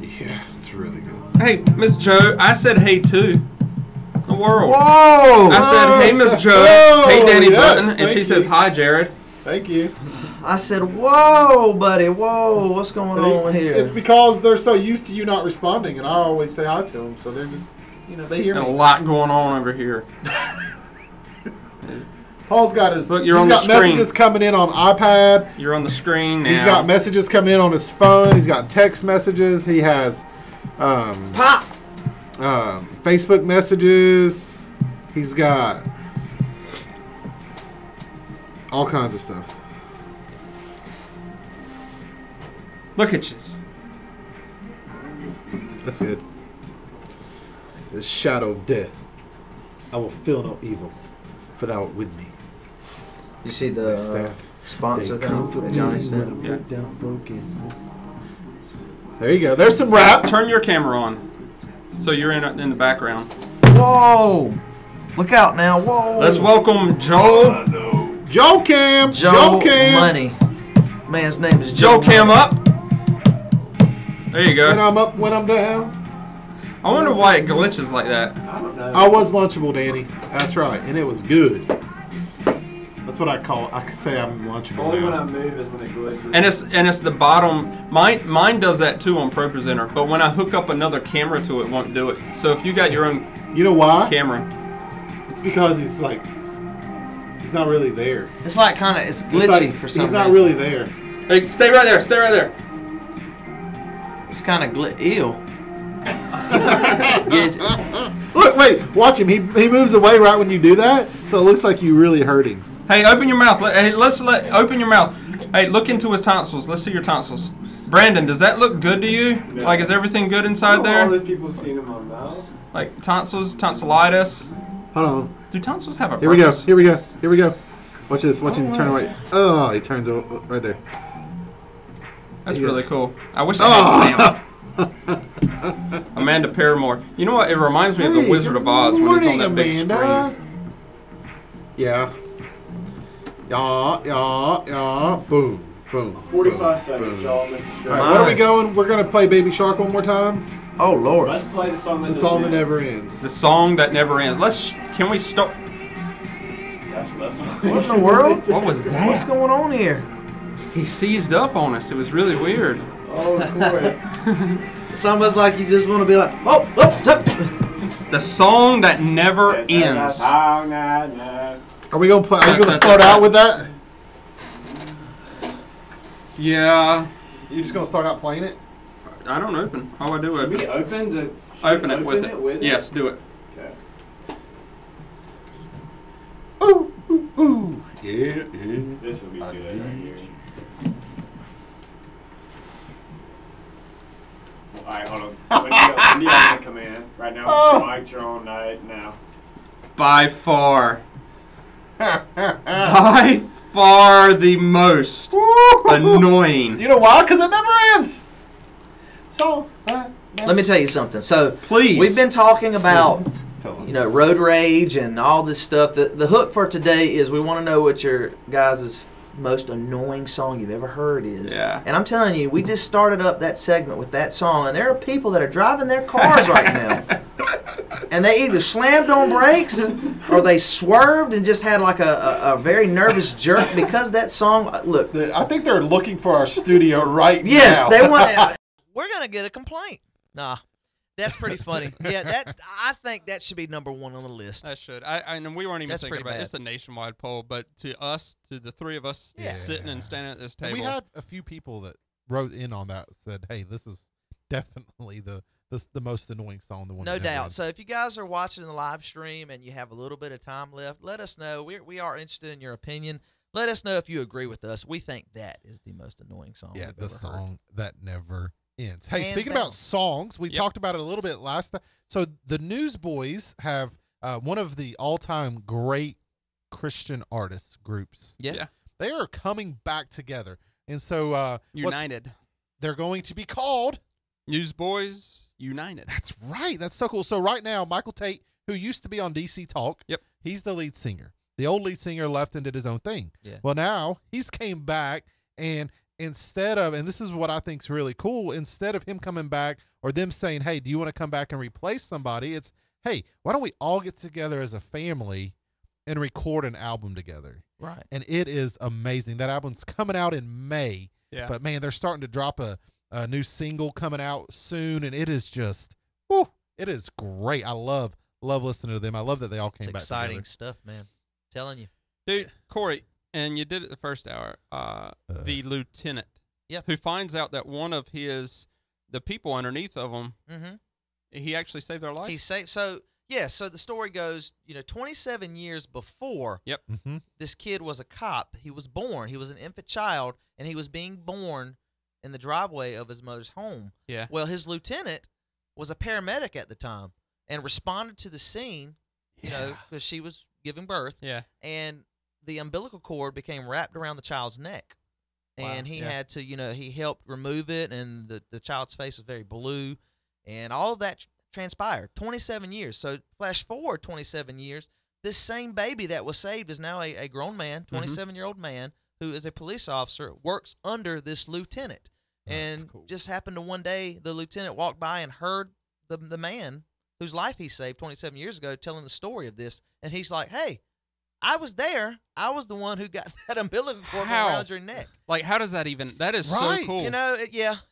Yeah, it's really good. Hey, Miss Joe, I said hey too. The world. Whoa! I said, hey, Miss Joe. Oh, Hey, Danny yes, Button. And thank she you. says, hi, Jared. Thank you. I said, whoa, buddy, whoa, what's going on here? It's because they're so used to you not responding, and I always say hi to them, so they're just, they hear A me. lot going on over here. Paul's got his. Look, you're he's on the got screen. messages coming in on iPad. You're on the screen now. He's got messages coming in on his phone. He's got text messages. He has Pop! Facebook messages. He's got all kinds of stuff. Look at you. That's good. The shadow of death. I will feel no evil, for thou art with me. You see Thy the staff. sponsor They thing comfort that me Johnny when said? I'm Yeah. down broken. There you go. There's some rap. Turn your camera on. So you're in the background. Whoa! Look out now, whoa! Let's welcome Joe. Joe Cam. Joe Cam. Money. Man's name is Joe Joe Cam Money. up. There you When go. I'm up, when I'm down. I wonder why it glitches like that. I don't know. I was Lunchable, Danny. That's right, and it was good. That's what I call it. I could say I'm Lunchable Only when I now. move is when it glitches. And it's the bottom. Mine does that too on ProPresenter. But when I hook up another camera to it, won't do it. So if you got your own You know why? camera, It's because he's not really there. It's like kind of, it's It's glitchy like, for some he's not reason. really there. hey, stay right there. Stay right there. It's kind of ew. Get- Look, wait, watch him. He moves away right when you do that, so it looks like you really hurt him. Hey, open your mouth. Open your mouth. Hey, look into his tonsils. Let's see your tonsils. Brandon, does that look good to you? No. Like, is everything good inside All there? these people seen in my mouth. Like tonsils, tonsillitis. Hold on. Do tonsils have a Here we go. purpose? Here we go. Here we go. Watch this. Watch him turn away. Oh, he turns right there. That's Yes. really cool. I wish I had Sam. Oh. Amanda Paramore. You know what? It reminds me of the Hey, Wizard good of Oz when he's on that morning, big Amanda. screen. Yeah. Yeah. Boom. Boom. 45 seconds, boom. y'all. Make All right, what are we going? We're gonna play Baby Shark one more time. oh Lord! Let's play the song that The song that never ends. The song that never ends. Can we stop? That's What in the world? What was that? What's going on here? He seized up on us. It was really weird. Oh, Corey. It's almost like you just want to be like, oh. The song that never It's ends. a song that never- Are we gonna play? Are you gonna start out with that? Yeah. You just gonna start out playing it? I don't open. Oh, I do Should we open. open the? Open it with it. Yes, do it. Okay. Ooh. Yeah. This will be good right here. Alright, hold on. When do you want to come in? Right now, Oh. mics are on night now. By far. By far the most annoying. You know why? Because it never ends. So. Let me tell you something. So Please. we've been talking about Tell us. road rage and all this stuff. The hook for today is we want to know what your guys' most annoying song you've ever heard is. Yeah. And I'm telling you, we just started up that segment with that song, and there are people that are driving their cars right now, and they either slammed on brakes or they swerved and just had like a very nervous jerk because that song. Look, I think they're looking for our studio right now. yes, they want. We're gonna get a complaint. Nah, that's pretty funny. Yeah, I think that should be number one on the list. That should. And we weren't even That's thinking pretty about it. bad. It's a nationwide poll, but to us, to the three of us Yeah. sitting and standing at this table, We had a few people that wrote in on that, said, "Hey, this is definitely the most annoying song." The one No that never doubt. ends. So if you guys are watching the live stream and you have a little bit of time left, let us know. We are interested in your opinion. Let us know if you agree with us. We think that is the most annoying song. Yeah, we've the ever song heard. that never ends. Hey, Hands speaking down. about songs, we Yep. talked about it a little bit last time. So the Newsboys have one of the all-time great Christian artists groups. Yeah. They are coming back together, and so United. they're going to be called. Newsboys United. That's right. That's so cool. So right now, Michael Tate, who used to be on DC Talk, Yep. he's the lead singer. The old lead singer left and did his own thing. Yeah. Well, now he's came back, and instead of, and this is what I think is really cool, instead of him coming back or them saying, "Hey, do you want to come back and replace somebody?" It's, "Hey, why don't we all get together as a family and record an album together?" Right. And it is amazing. That album's coming out in May. Yeah. But man, they're starting to drop a new single coming out soon, and it is just, whew, it is great. I love listening to them. I love that they all It's came back exciting together. stuff, man. Telling you. Dude, Corey, and you did it the first hour. The lieutenant, Yep. who finds out that one of the people underneath of him, Mm-hmm. he actually saved their life. He saved. So the story goes, 27 years before Mm-hmm. this kid was a cop, he was born. He was an infant child, and he was being born in the driveway of his mother's home. Yeah. Well, his lieutenant was a paramedic at the time and responded to the scene, because she was giving birth, Yeah. and the umbilical cord became wrapped around the child's neck. And he Yeah. had to, he helped remove it, and the child's face was very blue, and all of that transpired. 27 years. So flash forward 27 years, this same baby that was saved is now a grown man, 27-year-old man, who is a police officer, works under this lieutenant. And cool. just happened to one day, the lieutenant walked by and heard the man whose life he saved 27 years ago telling the story of this. And he's like, "Hey, I was there. I was the one who got that umbilical cord How? around your neck." Like, how does that even? That is Right. so cool.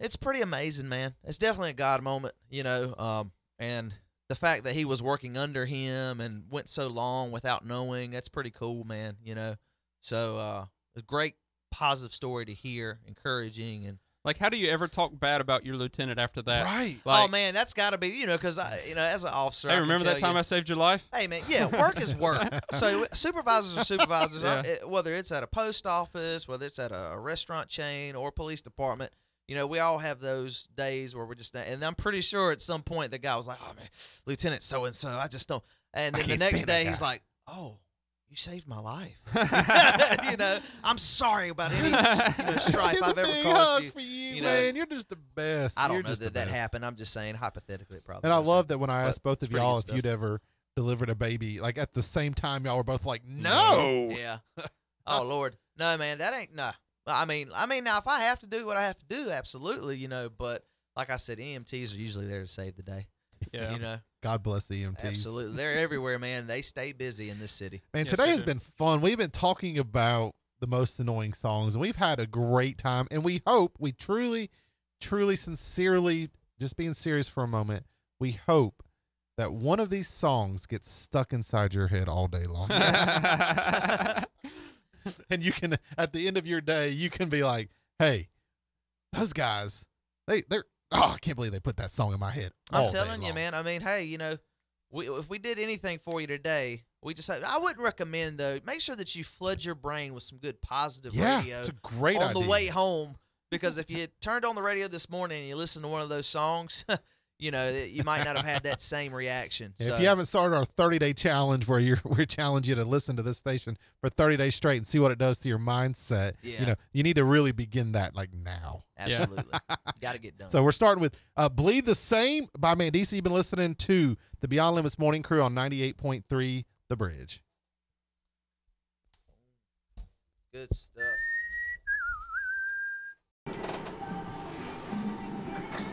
It's pretty amazing, man. It's definitely a God moment, and the fact that he was working under him and went so long without knowing, that's pretty cool, man, So, a great positive story to hear, encouraging, and Like, how do you ever talk bad about your lieutenant after that? Right. Like, oh man, that's got to be, because as an officer, hey, remember that time I saved your life? Hey man, yeah, work is work. So supervisors are supervisors. Yeah. Whether it's at a post office, whether it's at a restaurant chain or police department, we all have those days where we're just. And I'm pretty sure at some point the guy was like, "Oh man, Lieutenant so and so, I just don't." And then the can't next stand that day guy. he's like, "Oh, you saved my life." I'm sorry about any strife It's I've a ever big caused hug you. for you, you know. man. You're just the best. I You're don't know just the that best. happened. I'm just saying hypothetically it probably. And I doesn't. love that when I But asked both it's of pretty y'all good if you'd stuff. ever delivered a baby, like at the same time, y'all were both like, "No." Yeah. Oh Lord, no, man, that ain't nah. I mean, now if I have to do what I have to do, absolutely, But like I said, EMTs are usually there to save the day. Yeah. God bless the EMTs. Absolutely, they're everywhere, man. They stay busy in this city. Man, Yes, today they has do. been fun. We've been talking about the most annoying songs, and we've had a great time. And we hope, we truly, truly, sincerely, just being serious for a moment, we hope that one of these songs gets stuck inside your head all day long. And you can, at the end of your day, you can be like, "Hey, those guys, they're I can't believe they put that song in my head." I'm all day telling you, long." man. I mean, hey, if we did anything for you today, I wouldn't recommend though. Make sure that you flood your brain with some good positive Yeah, radio it's a great on idea. the way home. Because if you turned on the radio this morning and you listened to one of those songs, you might not have had that same reaction. If So, you haven't started our 30-day challenge where we challenge you to listen to this station for 30 days straight and see what it does to your mindset, Yeah. you need to really begin that like now. absolutely, got to get done. So we're starting with Bleed the Same by Mandisa. You've been listening to the Beyond Limits Morning Crew on 98.3 The Bridge. Good stuff.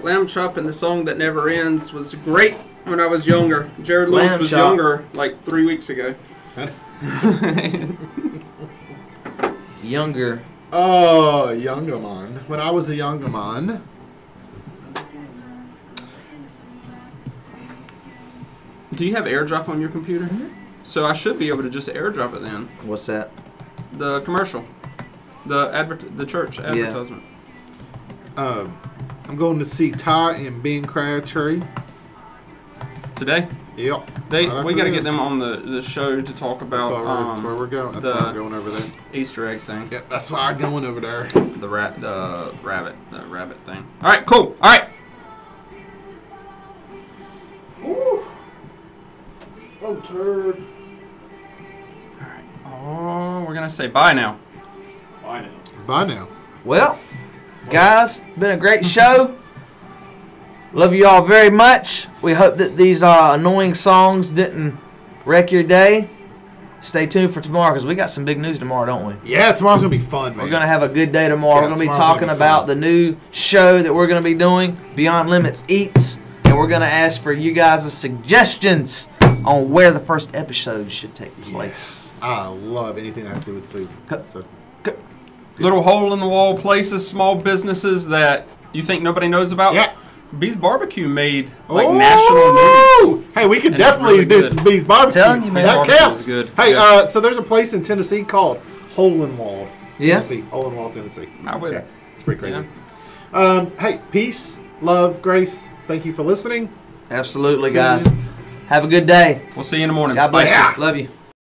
Lamb Chop and the Song That Never Ends was great when I was younger. Jared Lewis Lamb was Chop. younger like 3 weeks ago. Younger. Oh, younger man. When I was a younger man. Do you have AirDrop on your computer? So I should be able to just AirDrop it then. What's that? The commercial. The church advertisement. I'm going to see Ty and Ben Crabtree. Today? Yep. We got to get them on the show to talk about That's where we're going. That's why I'm going over there. Easter egg thing. Yep, that's why I'm going over there. The rabbit thing. All right, cool. All right. Ooh. Oh, turd. All right. Oh, we're gonna say bye now. Bye now. Bye now. Well, guys, been a great show. Love you all very much. We hope that these annoying songs didn't wreck your day. Stay tuned for tomorrow because we got some big news tomorrow, don't we? Yeah, tomorrow's going to be fun, man. We're going to have a good day tomorrow. Yeah, We're going to be tomorrow's talking gonna be about fun. the new show that we're going to be doing, Beyond Limits Eats. And we're going to ask for you guys' suggestions on where the first episode should take place. I love anything that has to do with food. So. Little hole in the wall places, small businesses that you think nobody knows about. Yeah. Bees Barbecue made national news. Hey, we could And it's definitely really do good. some Bees Barbecue. Telling you, man. That Barbecue counts. is good. Hey, Yeah. so there's a place in Tennessee called Hole in Wall. Yeah? Tennessee. Hole in Wall, Tennessee. I would. Yeah, it's pretty crazy. Yeah. Hey, peace, love, grace. Thank you for listening. Absolutely, guys. Have a good day. We'll see you in the morning. God bless Bye. you. Love you.